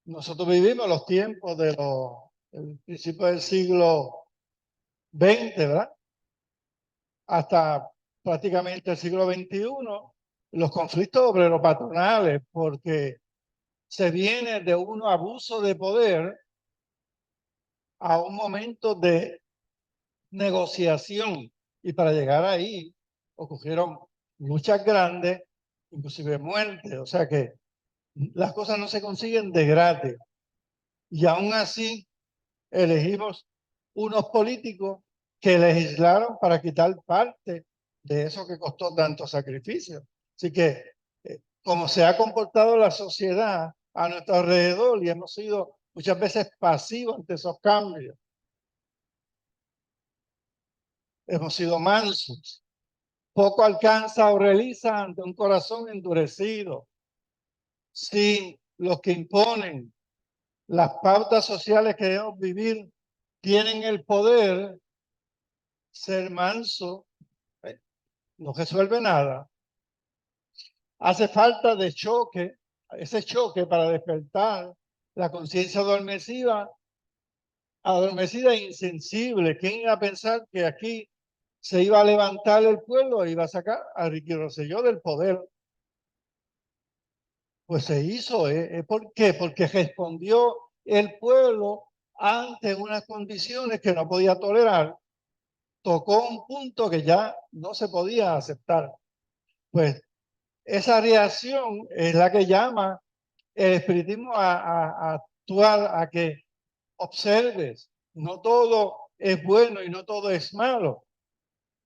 Nosotros vivimos los tiempos del principio del siglo XX, ¿verdad? Hasta prácticamente el siglo XXI, los conflictos obrero-patronales, porque se viene de un abuso de poder a un momento de negociación. Y para llegar ahí ocurrieron luchas grandes, inclusive muertes. O sea que las cosas no se consiguen de gratis. Y aún así elegimos unos políticos que legislaron para quitar parte de eso que costó tanto sacrificio. Así que, como se ha comportado la sociedad a nuestro alrededor y hemos sido muchas veces pasivos ante esos cambios, hemos sido mansos, poco alcanza o realiza ante un corazón endurecido. Si los que imponen las pautas sociales que debemos vivir tienen el poder, ser manso no resuelve nada. Hace falta de choque, ese choque para despertar la conciencia adormecida e insensible. ¿Quién iba a pensar que aquí se iba a levantar el pueblo e iba a sacar a Ricky Rosselló del poder? Pues se hizo. ¿Por qué? Porque respondió el pueblo ante unas condiciones que no podía tolerar. Tocó un punto que ya no se podía aceptar. Pues esa reacción es la que llama el espiritismo a actuar, a que observes. No todo es bueno y no todo es malo,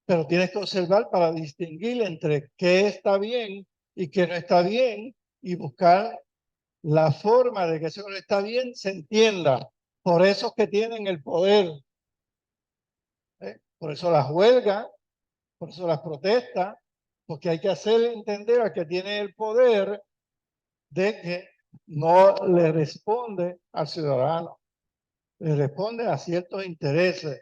pero tienes que observar para distinguir entre qué está bien y qué no está bien y buscar la forma de que eso no está bien se entienda por esos que tienen el poder. Por eso las huelgas, por eso las protestas, porque hay que hacerle entender al que tiene el poder de que no le responde al ciudadano, le responde a ciertos intereses.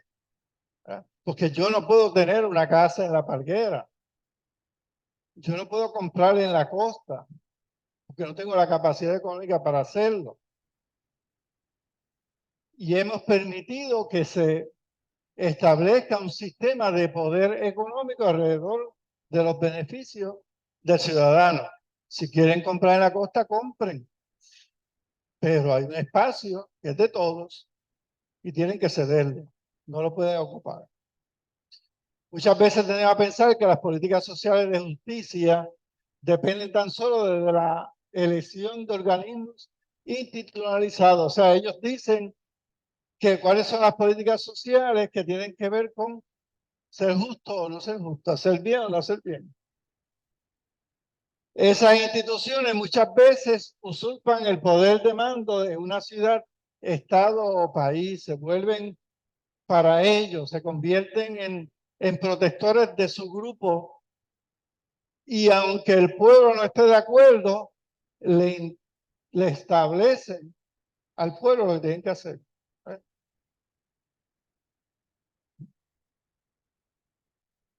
Porque yo no puedo tener una casa en La Parguera, yo no puedo comprar en la costa, porque no tengo la capacidad económica para hacerlo. Y hemos permitido que se establezca un sistema de poder económico alrededor de los beneficios del ciudadano. Si quieren comprar en la costa, compren. Pero hay un espacio que es de todos y tienen que cederle. No lo pueden ocupar. Muchas veces tenemos que pensar que las políticas sociales de justicia dependen tan solo de la elección de organismos institucionalizados. O sea, ellos dicen que cuáles son las políticas sociales que tienen que ver con ser justo o no ser justo, hacer bien o no hacer bien. Esas instituciones muchas veces usurpan el poder de mando de una ciudad, estado o país, se vuelven para ellos, se convierten en protectores de su grupo y aunque el pueblo no esté de acuerdo, le establecen al pueblo lo que tienen que hacer.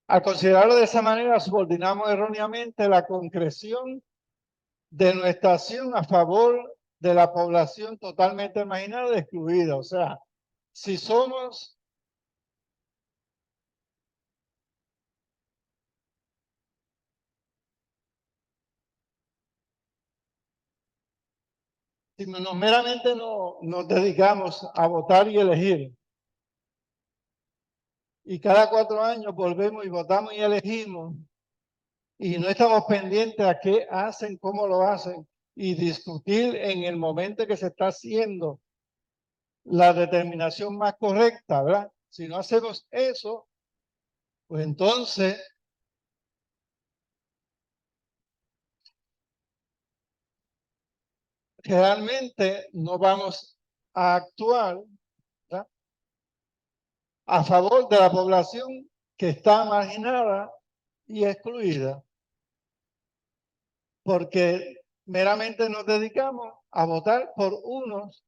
Al considerarlo de esa manera, subordinamos erróneamente la concreción de nuestra acción a favor de la población totalmente marginada y excluida. O sea, si somos si meramente nos dedicamos a votar y elegir, y cada 4 años volvemos y votamos y elegimos, y no estamos pendientes a qué hacen, cómo lo hacen, y discutir en el momento que se está haciendo la determinación más correcta, ¿verdad? Si no hacemos eso, pues entonces realmente no vamos a actuar, ¿verdad?, a favor de la población que está marginada y excluida, porque meramente nos dedicamos a votar por unos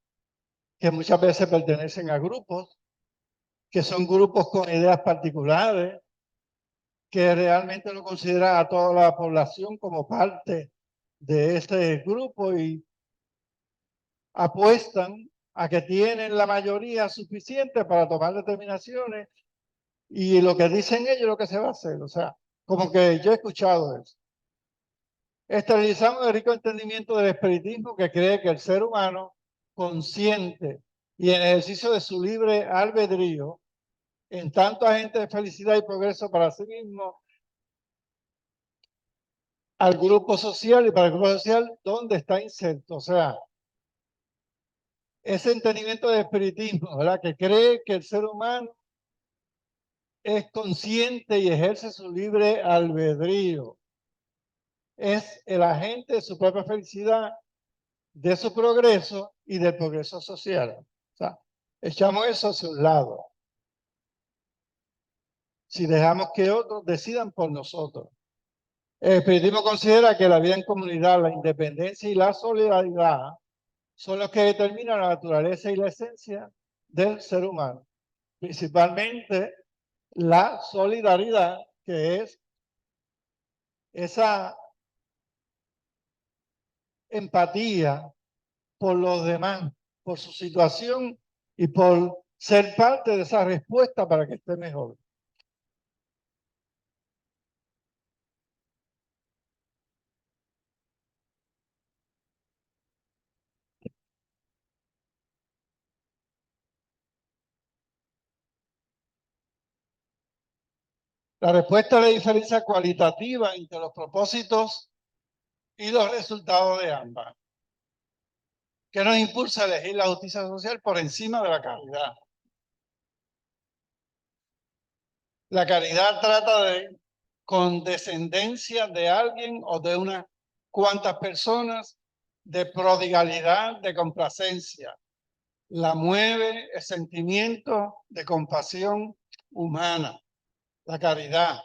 que muchas veces pertenecen a grupos, que son grupos con ideas particulares, que realmente no consideran a toda la población como parte de ese grupo y apuestan a que tienen la mayoría suficiente para tomar determinaciones y lo que dicen ellos es lo que se va a hacer. O sea, como que yo he escuchado eso. Esterilizamos el rico entendimiento del espiritismo que cree que el ser humano consciente y en ejercicio de su libre albedrío, en tanto agente de felicidad y progreso para sí mismo, al grupo social y para el grupo social donde está inserto. O sea, ese entendimiento del espiritismo, ¿verdad?, que cree que el ser humano es consciente y ejerce su libre albedrío. Es el agente de su propia felicidad, de su progreso y del progreso social. O sea, echamos eso hacia un lado. Si dejamos que otros decidan por nosotros. El espiritismo considera que la vida en comunidad, la independencia y la solidaridad son los que determinan la naturaleza y la esencia del ser humano. Principalmente la solidaridad, que es esa empatía por los demás, por su situación y por ser parte de esa respuesta para que esté mejor. La respuesta es la diferencia cualitativa entre los propósitos y los resultados de ambas, que nos impulsa a elegir la justicia social por encima de la caridad. La caridad trata de condescendencia de alguien o de unas cuantas personas, de prodigalidad, de complacencia. La mueve el sentimiento de compasión humana, la caridad.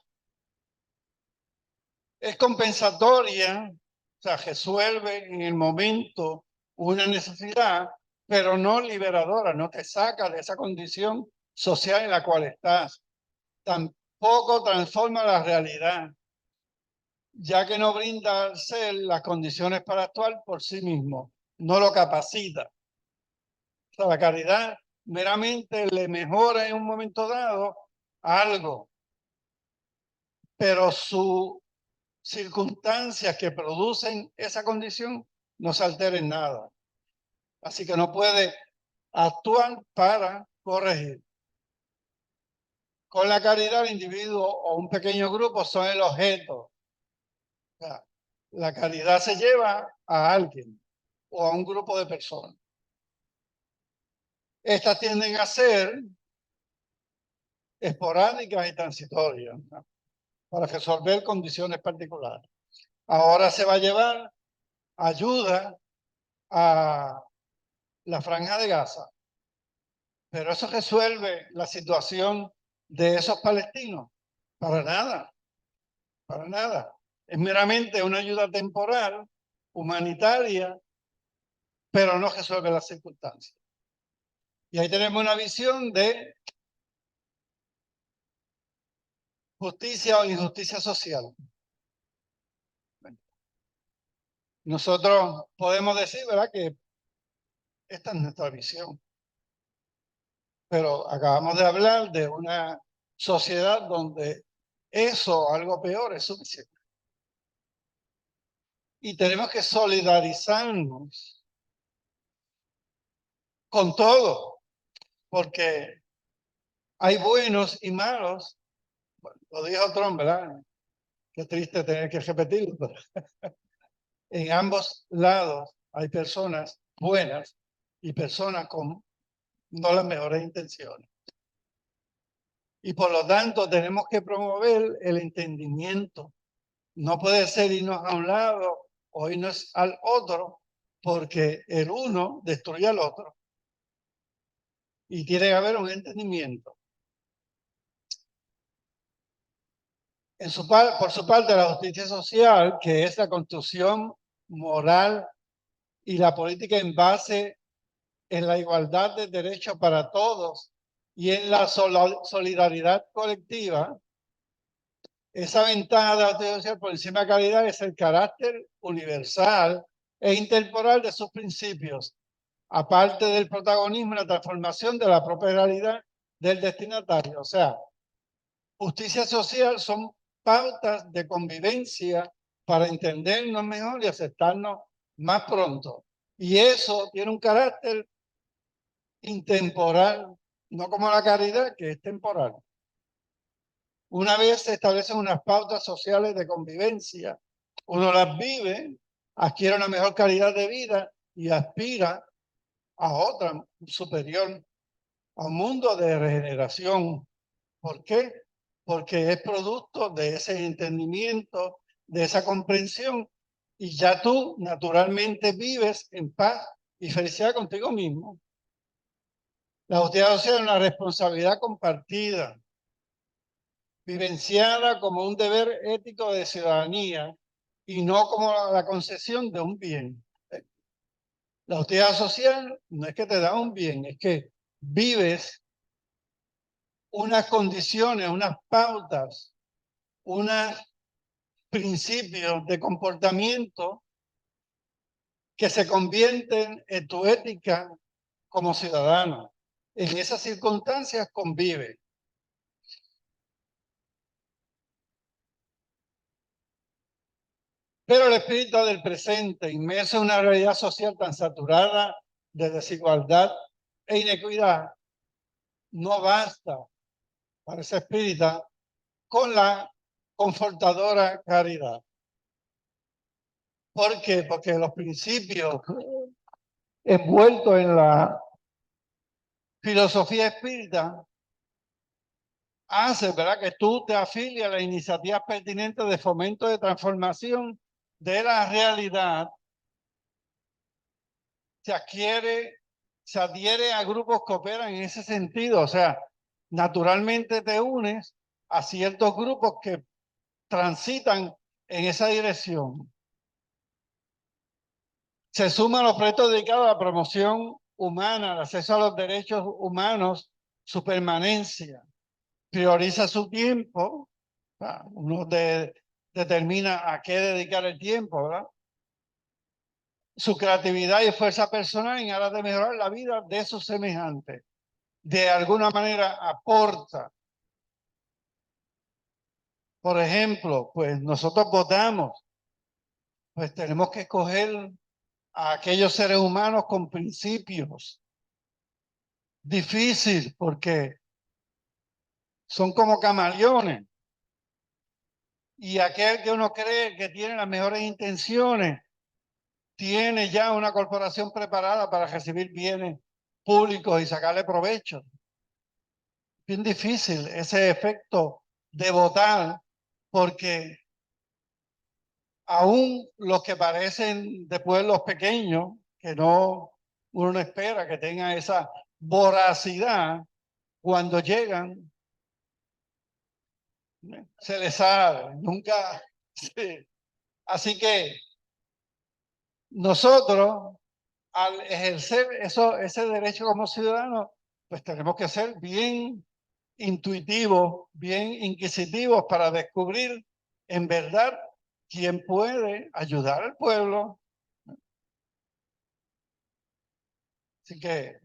Es compensatoria, o sea, resuelve en el momento una necesidad, pero no liberadora, no te saca de esa condición social en la cual estás. Tampoco transforma la realidad. ya que no brinda al ser las condiciones para actuar por sí mismo, no lo capacita. O sea, la caridad meramente le mejora en un momento dado algo, pero sus circunstancias que producen esa condición no se alteren nada. Así que no puede actuar para corregir. Con la caridad, el individuo o un pequeño grupo son el objeto. O sea, la caridad se lleva a alguien o a un grupo de personas. Estas tienden a ser esporádicas y transitorias, ¿no?, para resolver condiciones particulares. Ahora se va a llevar ayuda a la Franja de Gaza, pero eso resuelve la situación de esos palestinos. Para nada, para nada. Es meramente una ayuda temporal, humanitaria, pero no resuelve las circunstancias. Y ahí tenemos una visión de justicia o injusticia social. Nosotros podemos decir, ¿verdad?, que esta es nuestra visión. Pero acabamos de hablar de una sociedad donde eso, algo peor, es suficiente. Y tenemos que solidarizarnos con todo, porque hay buenos y malos. Bueno, lo dijo Trump, ¿verdad? Qué triste tener que repetirlo, pero en ambos lados hay personas buenas y personas con no las mejores intenciones. Y por lo tanto tenemos que promover el entendimiento. No puede ser irnos a un lado o irnos al otro, porque el uno destruye al otro. Y tiene que haber un entendimiento. Por su parte, la justicia social, que es la construcción moral y la política en base en la igualdad de derechos para todos y en la solidaridad colectiva, esa ventaja de la justicia social por encima de la calidad es el carácter universal e intemporal de sus principios, aparte del protagonismo y la transformación de la propia realidad del destinatario. O sea, justicia social son pautas de convivencia para entendernos mejor y aceptarnos más pronto. Y eso tiene un carácter intemporal, no como la caridad, que es temporal. Una vez se establecen unas pautas sociales de convivencia, uno las vive, adquiere una mejor calidad de vida y aspira a otra superior, a un mundo de regeneración. ¿Por qué? Porque es producto de ese entendimiento, de esa comprensión, y ya tú naturalmente vives en paz y felicidad contigo mismo. La justicia social es una responsabilidad compartida, vivenciada como un deber ético de ciudadanía y no como la concesión de un bien. La justicia social no es que te da un bien, es que vives unas condiciones, unas pautas, unos principios de comportamiento que se convierten en tu ética como ciudadano. En esas circunstancias convive. Pero el espíritu del presente, inmerso en una realidad social tan saturada de desigualdad e inequidad, no basta para ese espíritu con la confortadora caridad. ¿Por qué? Porque los principios envueltos en la filosofía espírita hace, ¿verdad?, que tú te afilies a las iniciativas pertinentes de fomento de transformación de la realidad, se adhiere a grupos que operan en ese sentido. O sea, naturalmente te unes a ciertos grupos que transitan en esa dirección. Se suman los proyectos dedicados a la promoción humana, al acceso a los derechos humanos, su permanencia. Prioriza su tiempo, uno de determina a qué dedicar el tiempo, ¿verdad? Su creatividad y fuerza personal en aras de mejorar la vida de sus semejantes. De alguna manera aporta. Por ejemplo, pues nosotros votamos, pues tenemos que escoger a aquellos seres humanos con principios. Difícil porque son como camaleones. Y aquel que uno cree que tiene las mejores intenciones, tiene ya una corporación preparada para recibir bienes públicos y sacarle provecho. Bien difícil ese efecto de votar, porque aún los que parecen de pueblos pequeños, que no, uno no espera que tengan esa voracidad, cuando llegan, se les sabe, nunca. Sí. Así que nosotros, al ejercer ese derecho como ciudadanos, pues tenemos que ser bien intuitivos, bien inquisitivos para descubrir en verdad quién puede ayudar al pueblo. Así que,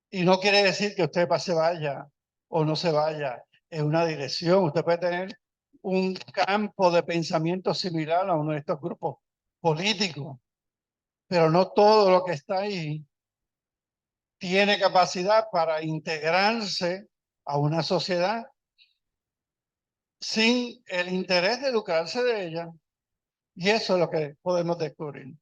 y no quiere decir que usted se vaya o no se vaya en una dirección. Usted puede tener un campo de pensamiento similar a uno de estos grupos políticos, pero no todo lo que está ahí tiene capacidad para integrarse a una sociedad sin el interés de lucrarse de ella. Y eso es lo que podemos descubrir.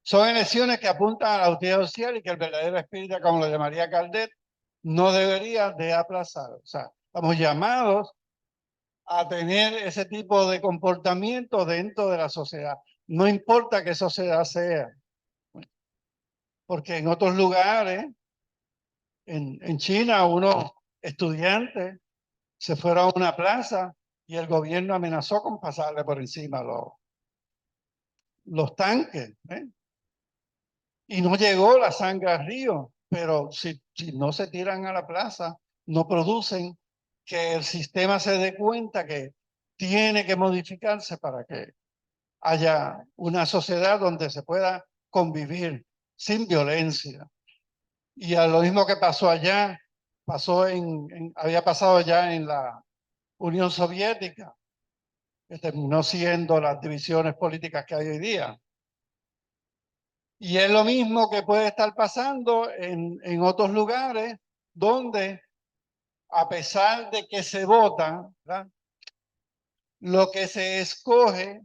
Son elecciones que apuntan a la justicia social y que el verdadero espíritu, como lo llamaría Caldet, no debería de aplazar. O sea, estamos llamados a tener ese tipo de comportamiento dentro de la sociedad. No importa qué sociedad sea. Porque en otros lugares, en China, unos estudiantes se fueron a una plaza y el gobierno amenazó con pasarle por encima los tanques. Y no llegó la sangre al río, pero si no se tiran a la plaza, no producen, que el sistema se dé cuenta que tiene que modificarse para que haya una sociedad donde se pueda convivir sin violencia. Y a lo mismo que pasó allá, había pasado ya en la Unión Soviética, que terminó siendo las divisiones políticas que hay hoy día. Y es lo mismo que puede estar pasando en otros lugares donde, a pesar de que se vota, ¿verdad?, lo que se escoge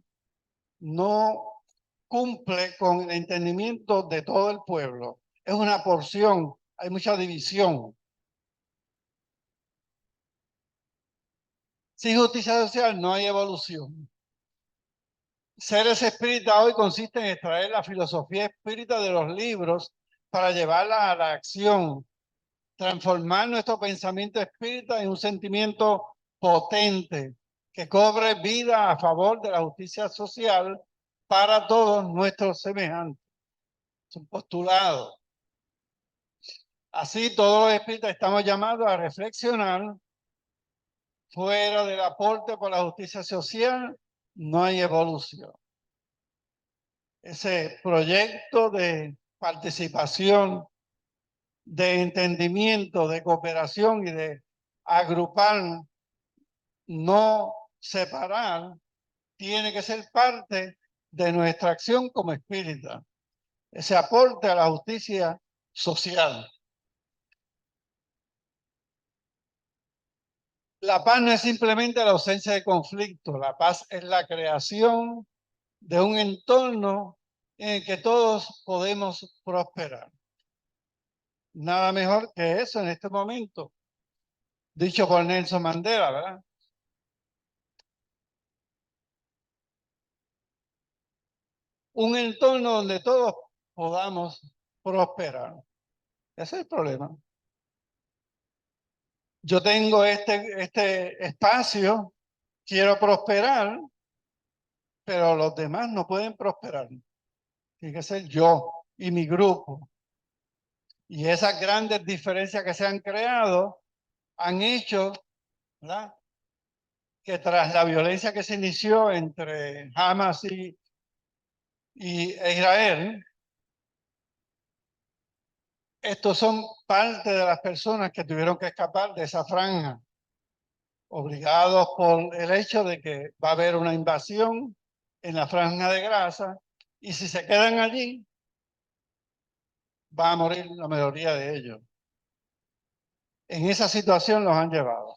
no cumple con el entendimiento de todo el pueblo. Es una porción, hay mucha división. Sin justicia social no hay evolución. Ser ese espírita hoy consiste en extraer la filosofía espírita de los libros para llevarla a la acción, transformar nuestro pensamiento espírita en un sentimiento potente que cobre vida a favor de la justicia social para todos nuestros semejantes. Es un postulado. Así, todos los espíritas estamos llamados a reflexionar. Fuera del aporte por la justicia social, no hay evolución. Ese proyecto de participación, de entendimiento, de cooperación y de agrupar, no separar, tiene que ser parte de nuestra acción como espírita. Ese aporte a la justicia social. La paz no es simplemente la ausencia de conflicto, la paz es la creación de un entorno en el que todos podemos prosperar. Nada mejor que eso en este momento, dicho por Nelson Mandela, ¿verdad? Un entorno donde todos podamos prosperar. Ese es el problema. Yo tengo este espacio, quiero prosperar, pero los demás no pueden prosperar. Tiene que ser yo y mi grupo. Y esas grandes diferencias que se han creado han hecho, ¿verdad?, que tras la violencia que se inició entre Hamas e Israel, estos son parte de las personas que tuvieron que escapar de esa franja, obligados por el hecho de que va a haber una invasión en la franja de Gaza, y si se quedan allí, va a morir la mayoría de ellos. En esa situación los han llevado.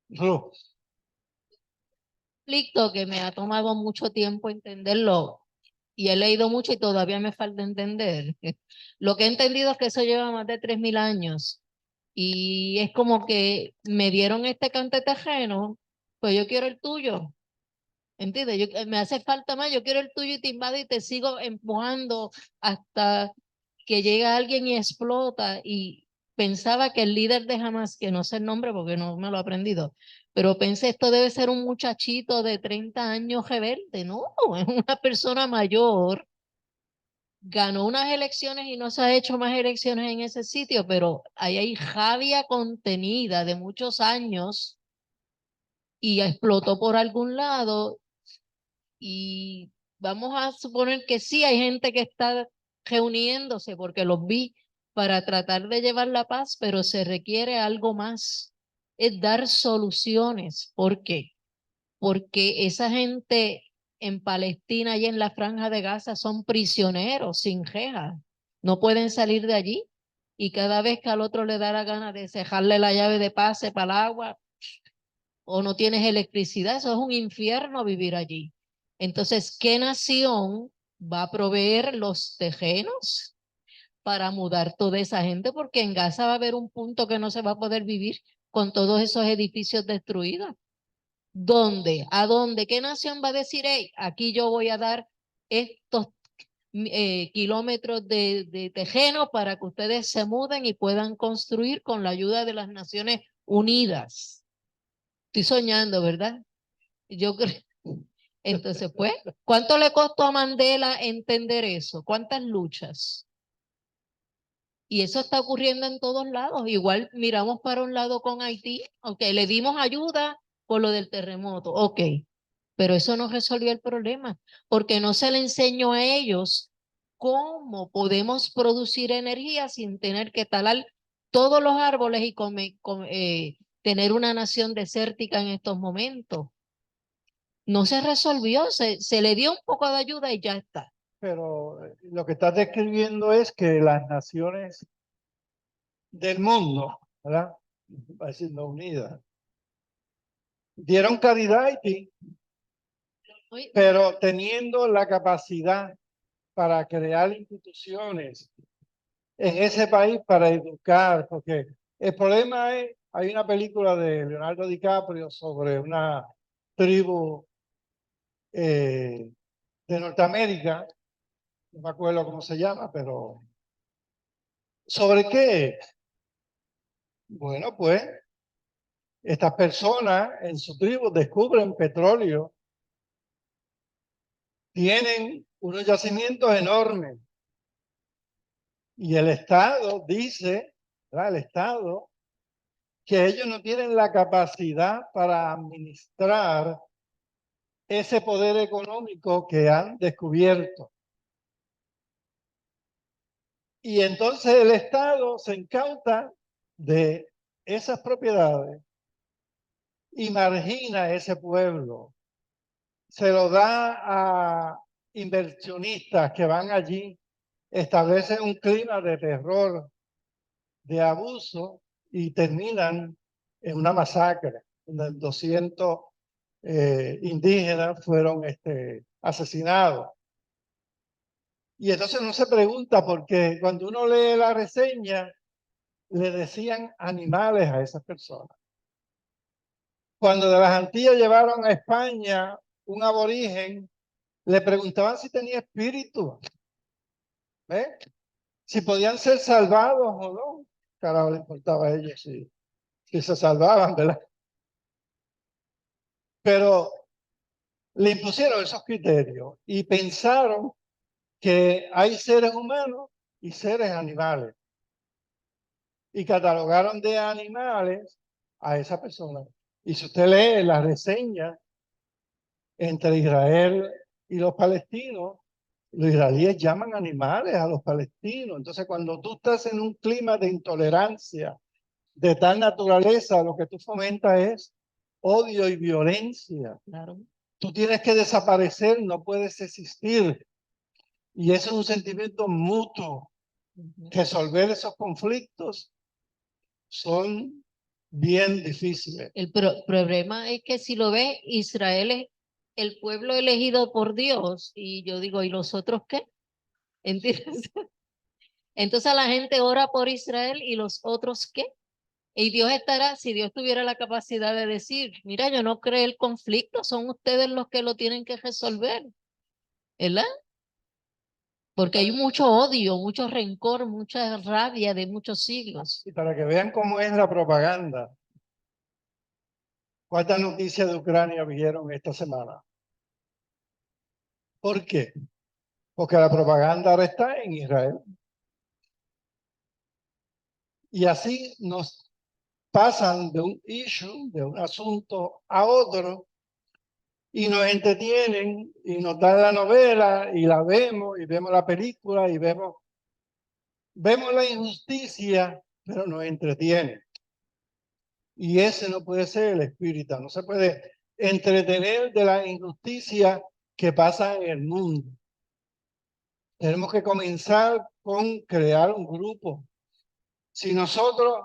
Ruth. Conflicto que me ha tomado mucho tiempo entenderlo y he leído mucho y todavía me falta entender. Lo que he entendido es que eso lleva más de 3000 años y es como que me dieron este cantete ajeno, pues yo quiero el tuyo. ¿Entiendes? Me hace falta más, yo quiero el tuyo y te invado y te sigo empujando hasta que llega alguien y explota. Y pensaba que el líder de Hamas, que no sé el nombre porque no me lo he aprendido, pero pensé, esto debe ser un muchachito de 30 años rebelde. No, es una persona mayor, ganó unas elecciones y no se ha hecho más elecciones en ese sitio, pero ahí hay rabia contenida de muchos años y explotó por algún lado. Y vamos a suponer que sí hay gente que está reuniéndose porque los vi para tratar de llevar la paz, pero se requiere algo más, es dar soluciones. ¿Por qué? Porque esa gente en Palestina y en la Franja de Gaza son prisioneros sin rejas, no pueden salir de allí y cada vez que al otro le da la gana de cejarle la llave de pase para el agua, o no tienes electricidad, eso es un infierno vivir allí. Entonces, ¿qué nación va a proveer los terrenos para mudar toda esa gente? Porque en Gaza va a haber un punto que no se va a poder vivir con todos esos edificios destruidos. ¿Dónde? ¿A dónde? ¿Qué nación va a decir, hey, aquí yo voy a dar estos kilómetros de terreno para que ustedes se muden y puedan construir con la ayuda de las Naciones Unidas? Estoy soñando, ¿verdad? Yo creo. Entonces, pues, ¿cuánto le costó a Mandela entender eso? ¿Cuántas luchas? Y eso está ocurriendo en todos lados. Igual miramos para un lado con Haití, aunque le dimos ayuda por lo del terremoto, ok, pero eso no resolvió el problema, porque no se le enseñó a ellos cómo podemos producir energía sin tener que talar todos los árboles y tener una nación desértica en estos momentos. No se resolvió, se le dio un poco de ayuda y ya está. Pero lo que estás describiendo es que las naciones del mundo, ¿verdad? Va a decir no unidas, dieron caridad a Haití, Oye, pero teniendo la capacidad para crear instituciones en ese país para educar, porque el problema es, hay una película de Leonardo DiCaprio sobre una tribu de Norteamérica, no me acuerdo cómo se llama, pero ¿sobre qué? Bueno, pues estas personas en su tribu descubren petróleo, tienen unos yacimientos enormes y el Estado dice, ¿verdad? El Estado, que ellos no tienen la capacidad para administrar ese poder económico que han descubierto. Y entonces el Estado se incauta de esas propiedades y margina a ese pueblo. Se lo da a inversionistas que van allí, establecen un clima de terror, de abuso y terminan en una masacre. 200 indígenas fueron asesinados. Y entonces uno se pregunta por qué cuando uno lee la reseña le decían animales a esas personas. Cuando de las Antillas llevaron a España un aborigen, le preguntaban si tenía espíritu, ¿ves? Si podían ser salvados o no. Carajo, le importaba a ellos si se salvaban, ¿verdad? Pero le impusieron esos criterios y pensaron que hay seres humanos y seres animales. Y catalogaron de animales a esa persona. Y si usted lee la reseña entre Israel y los palestinos, los israelíes llaman animales a los palestinos. Entonces, cuando tú estás en un clima de intolerancia de tal naturaleza, lo que tú fomentas es odio y violencia. Claro. Tú tienes que desaparecer, no puedes existir. Y eso es un sentimiento mutuo. Ujú. Resolver esos conflictos son bien difíciles. El problema es que si lo ves, Israel es el pueblo elegido por Dios. Y yo digo, ¿y los otros qué? ¿Entiendes? Entonces la gente ora por Israel y los otros qué. Y Dios estará, si Dios tuviera la capacidad de decir, mira, yo no creo el conflicto, son ustedes los que lo tienen que resolver, ¿verdad? Porque hay mucho odio, mucho rencor, mucha rabia de muchos siglos. Y para que vean cómo es la propaganda, ¿cuántas noticias de Ucrania vieron esta semana? ¿Por qué? Porque la propaganda ahora está en Israel. Y así nos pasan de un issue, de un asunto a otro, y nos entretienen y nos dan la novela y la vemos y vemos la película y vemos la injusticia, pero nos entretiene. Y ese no puede ser el espíritu, no se puede entretener de la injusticia que pasa en el mundo. Tenemos que comenzar con crear un grupo. Si nosotros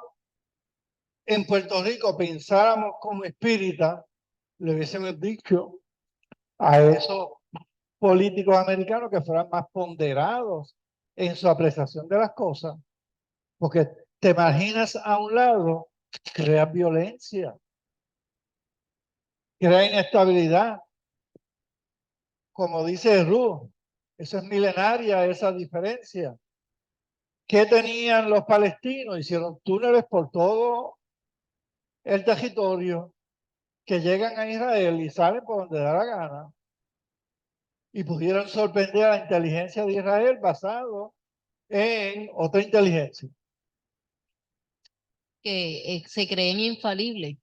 en Puerto Rico pensáramos como espírita, le hubiésemos dicho a esos políticos americanos que fueran más ponderados en su apreciación de las cosas, porque te imaginas a un lado, crea violencia, crea inestabilidad, como dice Ruth, eso es milenaria, esa diferencia. ¿Qué tenían los palestinos? Hicieron túneles por todo el territorio que llegan a Israel y salen por donde da la gana. Y pudieron sorprender a la inteligencia de Israel basado en otra inteligencia. Que se creen infalibles.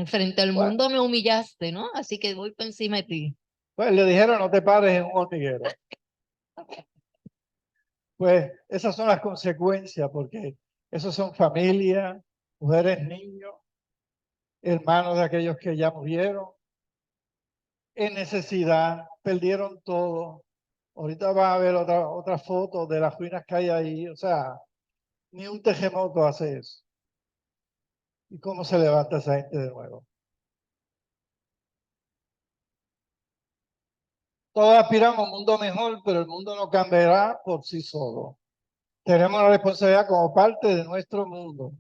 Frente al Bueno, mundo me humillaste, ¿no? Así que voy por encima de ti. pues le dijeron no te pares en un hormiguero. Pues esas son las consecuencias, porque esos son familias, mujeres, niños, hermanos de aquellos que ya murieron, en necesidad, perdieron todo. Ahorita va a ver otra foto de las ruinas que hay ahí. O sea, ni un terremoto hace eso. ¿Y cómo se levanta esa gente de nuevo? Todos aspiramos a un mundo mejor, pero el mundo no cambiará por sí solo. Tenemos la responsabilidad como parte de nuestro mundo.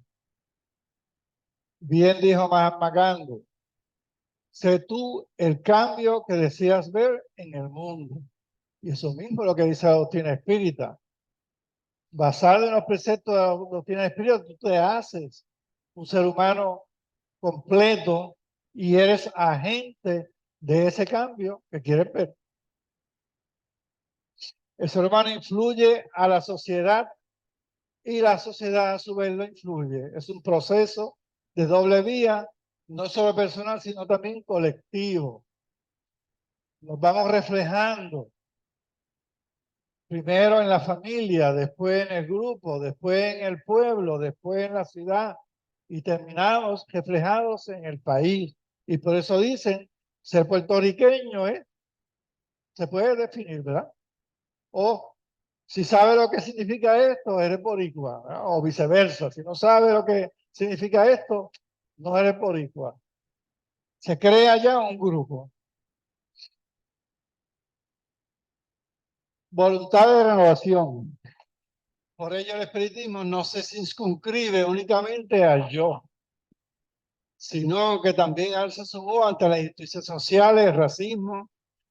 Bien dijo Mahatma Gandhi, sé tú el cambio que deseas ver en el mundo. Y eso mismo es lo que dice la doctrina espírita. Basado en los preceptos de la doctrina espírita, tú te haces un ser humano completo y eres agente de ese cambio que quieres ver. El ser humano influye a la sociedad y la sociedad a su vez lo influye. Es un proceso de doble vía, no solo personal, sino también colectivo. Nos vamos reflejando primero en la familia, después en el grupo, después en el pueblo, después en la ciudad y terminamos reflejados en el país. Y por eso dicen, ser puertorriqueño se puede definir, ¿verdad? O si sabe lo que significa esto, eres boricua, ¿verdad? O viceversa. Si no sabe lo que significa esto, no eres boricua. Se crea ya un grupo. Voluntad de renovación. Por ello el espiritismo no se circunscribe únicamente al yo, sino que también alza su voz ante las injusticias sociales, el racismo,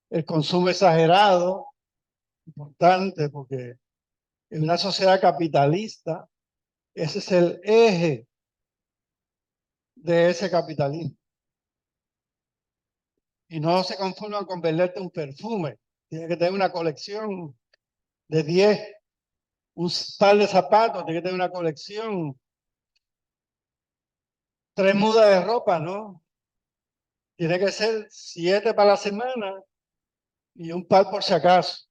el consumo exagerado, importante porque en una sociedad capitalista, ese es el eje de ese capitalismo. Y no se conforman con venderte un perfume, tiene que tener una colección de 10, un par de zapatos, tiene que tener una colección 3 mudas de ropa, ¿no? Tiene que ser 7 para la semana y un par por si acaso.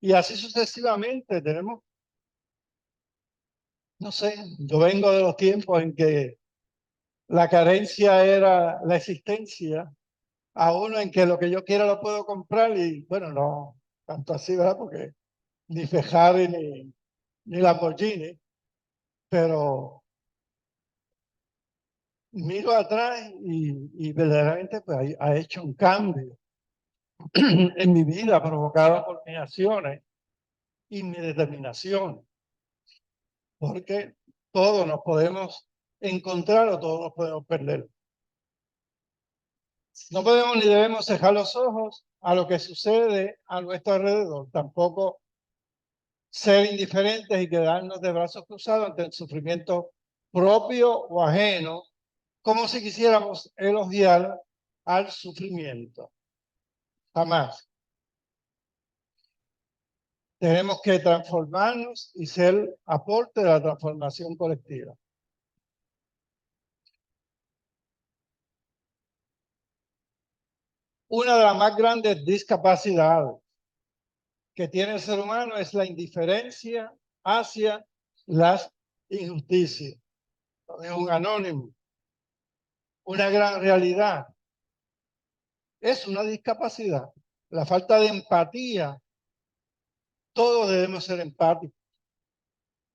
Y así sucesivamente tenemos, no sé, yo vengo de los tiempos en que la carencia era la existencia, a uno en que lo que yo quiera lo puedo comprar y bueno, no tanto así, ¿verdad? Porque ni Ferrari ni Lamborghini, pero miro atrás y verdaderamente pues, ha hecho un cambio en mi vida provocado por mis acciones y mi determinación, porque todos nos podemos encontrar o todos nos podemos perder. No podemos ni debemos cerrar los ojos a lo que sucede a nuestro alrededor, tampoco ser indiferentes y quedarnos de brazos cruzados ante el sufrimiento propio o ajeno, como si quisiéramos elogiar al sufrimiento. Jamás. Tenemos que transformarnos y ser aporte de la transformación colectiva. Una de las más grandes discapacidades que tiene el ser humano es la indiferencia hacia las injusticias. Es un anónimo, una gran realidad. Es una discapacidad. La falta de empatía. Todos debemos ser empáticos.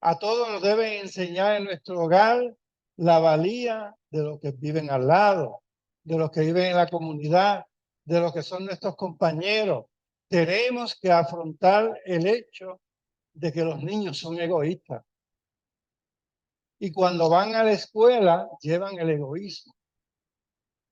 A todos nos deben enseñar en nuestro hogar la valía de los que viven al lado, de los que viven en la comunidad, de los que son nuestros compañeros. Tenemos que afrontar el hecho de que los niños son egoístas. Y cuando van a la escuela, llevan el egoísmo.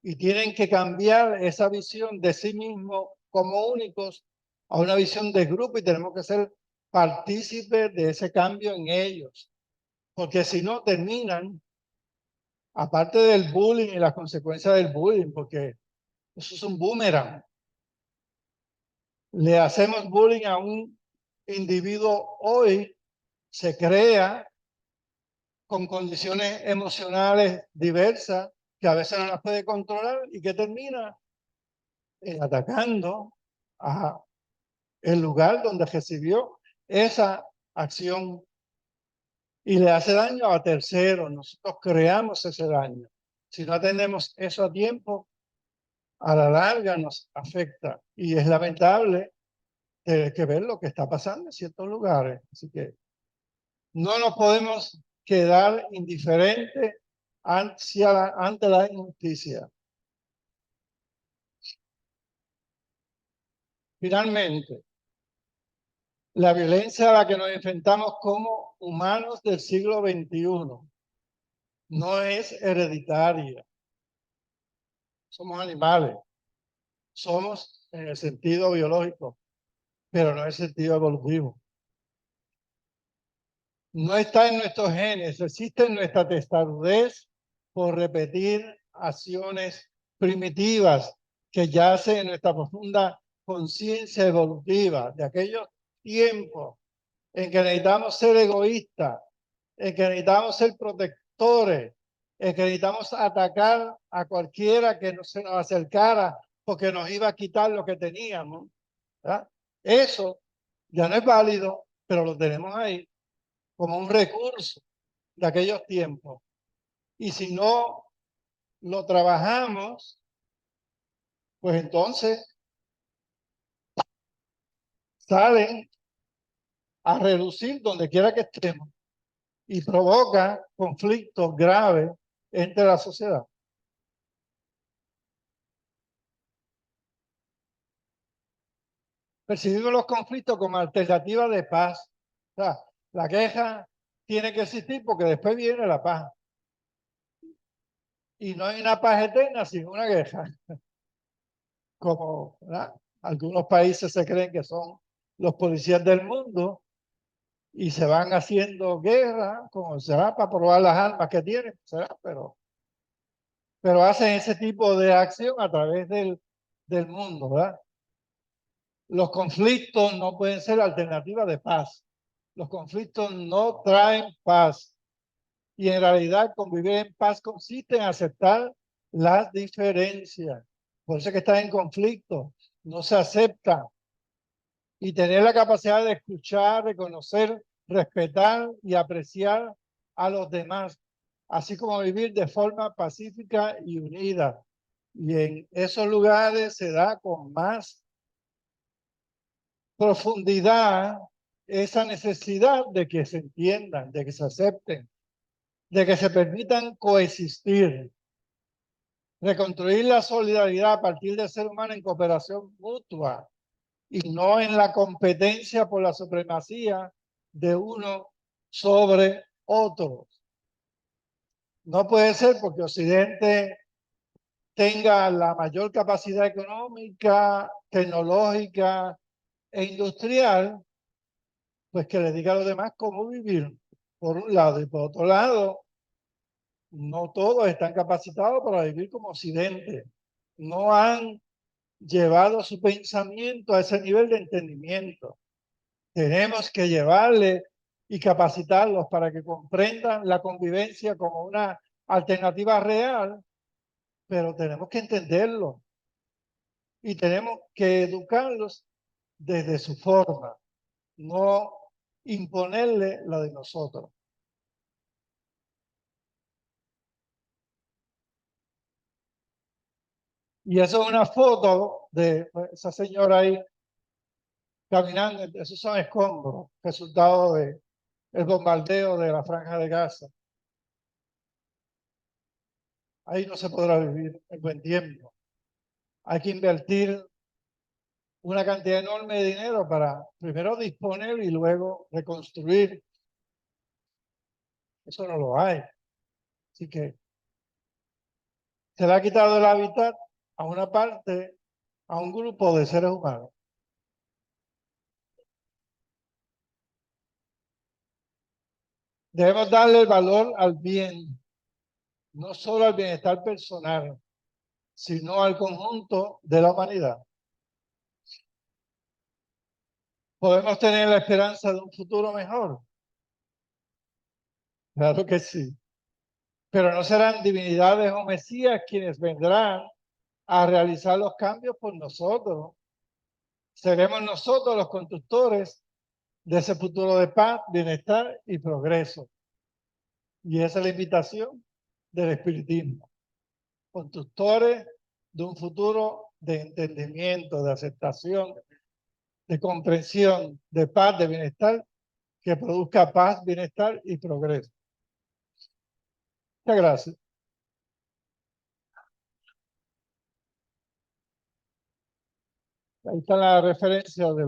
Y tienen que cambiar esa visión de sí mismos como únicos a una visión de grupo y tenemos que ser partícipes de ese cambio en ellos. Porque si no, terminan, aparte del bullying y las consecuencias del bullying, porque eso es un boomerang. Le hacemos bullying a un individuo hoy, se crea con condiciones emocionales diversas que a veces no las puede controlar y que termina atacando a el lugar donde recibió esa acción y le hace daño a terceros. Nosotros creamos ese daño. Si no atendemos eso a tiempo, a la larga nos afecta y es lamentable que ver lo que está pasando en ciertos lugares. Así que no nos podemos quedar indiferentes ante la injusticia. Finalmente, la violencia a la que nos enfrentamos como humanos del siglo XXI no es hereditaria. Somos animales. Somos en el sentido biológico, pero no en el sentido evolutivo. No está en nuestros genes, existe en nuestra testarudez por repetir acciones primitivas que yacen en nuestra profunda conciencia evolutiva de aquellos tiempos en que necesitamos ser egoístas, en que necesitamos ser protectores, en que necesitamos atacar a cualquiera que no se nos acercara porque nos iba a quitar lo que teníamos, ¿verdad? Eso ya no es válido, pero lo tenemos ahí como un recurso de aquellos tiempos. Y si no lo trabajamos, pues entonces salen a reducir donde quiera que estemos y provoca conflictos graves entre la sociedad. Percibimos los conflictos como alternativa de paz. O sea, la queja tiene que existir porque después viene la paz. Y no hay una paz eterna sin una queja. Como, ¿verdad? Algunos países se creen que son los policías del mundo y se van haciendo guerra, como será para probar las armas que tienen, será, pero hacen ese tipo de acción a través del mundo, ¿verdad? Los conflictos no pueden ser alternativas de paz. Los conflictos no traen paz. Y en realidad convivir en paz consiste en aceptar las diferencias. Por eso es que están en conflicto, no se acepta. Y tener la capacidad de escuchar, reconocer, respetar y apreciar a los demás, así como vivir de forma pacífica y unida. Y en esos lugares se da con más profundidad esa necesidad de que se entiendan, de que se acepten, de que se permitan coexistir, reconstruir la solidaridad a partir del ser humano en cooperación mutua y no en la competencia por la supremacía de uno sobre otro. No puede ser porque Occidente tenga la mayor capacidad económica, tecnológica e industrial, pues que le diga a los demás cómo vivir, por un lado, y por otro lado, no todos están capacitados para vivir como Occidente. No han llevado su pensamiento a ese nivel de entendimiento. Tenemos que llevarle y capacitarlos para que comprendan la convivencia como una alternativa real, pero tenemos que entenderlo y tenemos que educarlos desde su forma, no imponerle la de nosotros. Y eso es una foto de esa señora ahí caminando. Esos son escombros, resultado del bombardeo de la Franja de Gaza. Ahí no se podrá vivir en buen tiempo. Hay que invertir una cantidad enorme de dinero para primero disponer y luego reconstruir. Eso no lo hay. Así que se le ha quitado el hábitat a una parte, a un grupo de seres humanos. Debemos darle el valor al bien, no solo al bienestar personal, sino al conjunto de la humanidad. ¿Podemos tener la esperanza de un futuro mejor? Claro que sí. Pero no serán divinidades o mesías quienes vendrán a realizar los cambios por nosotros. Seremos nosotros los constructores de ese futuro de paz, bienestar y progreso. Y esa es la invitación del espiritismo. Constructores de un futuro de entendimiento, de aceptación, de comprensión, de paz, de bienestar, que produzca paz, bienestar y progreso. Muchas gracias. Ahí está la referencia de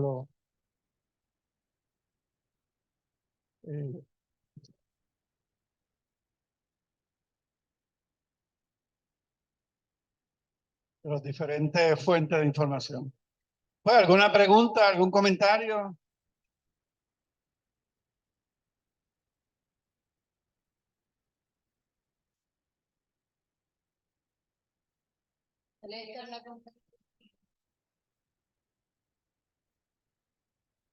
los diferentes fuentes de información. Pues, ¿alguna pregunta, algún comentario?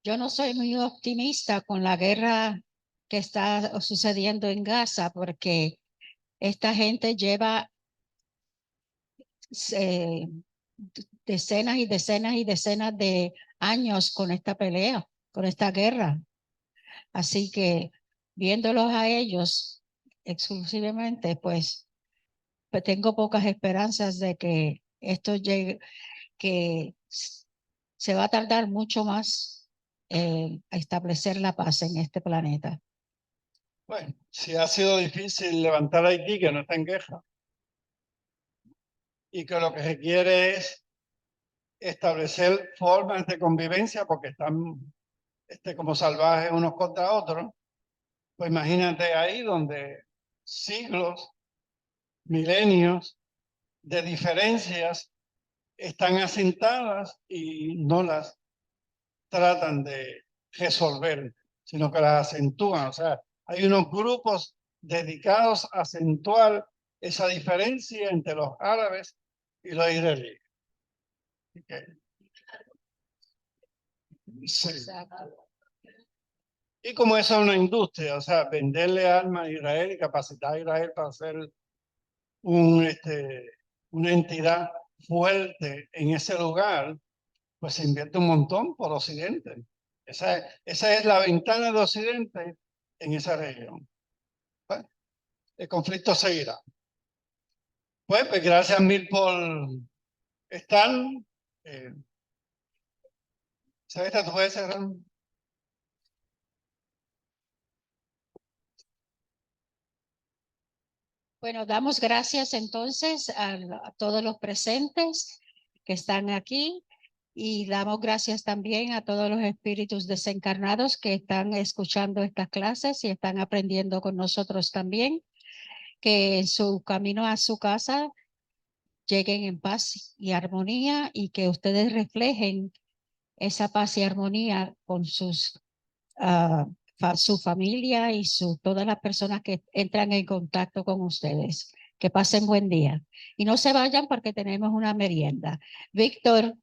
Yo no soy muy optimista con la guerra que está sucediendo en Gaza porque esta gente lleva decenas y decenas y decenas de años con esta pelea, con esta guerra. Así que viéndolos a ellos exclusivamente, pues tengo pocas esperanzas de que esto llegue, que se va a tardar mucho más a establecer la paz en este planeta. Bueno, si ha sido difícil levantar a Haití, que no está en guerra, y que lo que se quiere es establecer formas de convivencia porque están como salvajes unos contra otros, pues imagínate ahí donde siglos, milenios de diferencias están asentadas y no las tratan de resolver, sino que las acentúan. O sea, hay unos grupos dedicados a acentuar esa diferencia entre los árabes y los israelíes. Okay. Sí. Y como eso es una industria, o sea, venderle armas a Israel y capacitar a Israel para ser una entidad fuerte en ese lugar, pues se invierte un montón por Occidente. Esa es la ventana de Occidente en esa región. Pues, el conflicto seguirá. Pues gracias mil por estar. Sabeta, ¿tú puedes cerrar? Bueno, damos gracias entonces a todos los presentes que están aquí y damos gracias también a todos los espíritus desencarnados que están escuchando estas clases y están aprendiendo con nosotros también, que en su camino a su casa lleguen en paz y armonía y que ustedes reflejen esa paz y armonía con su familia y todas las personas que entran en contacto con ustedes. Que pasen buen día. Y no se vayan porque tenemos una merienda. Víctor.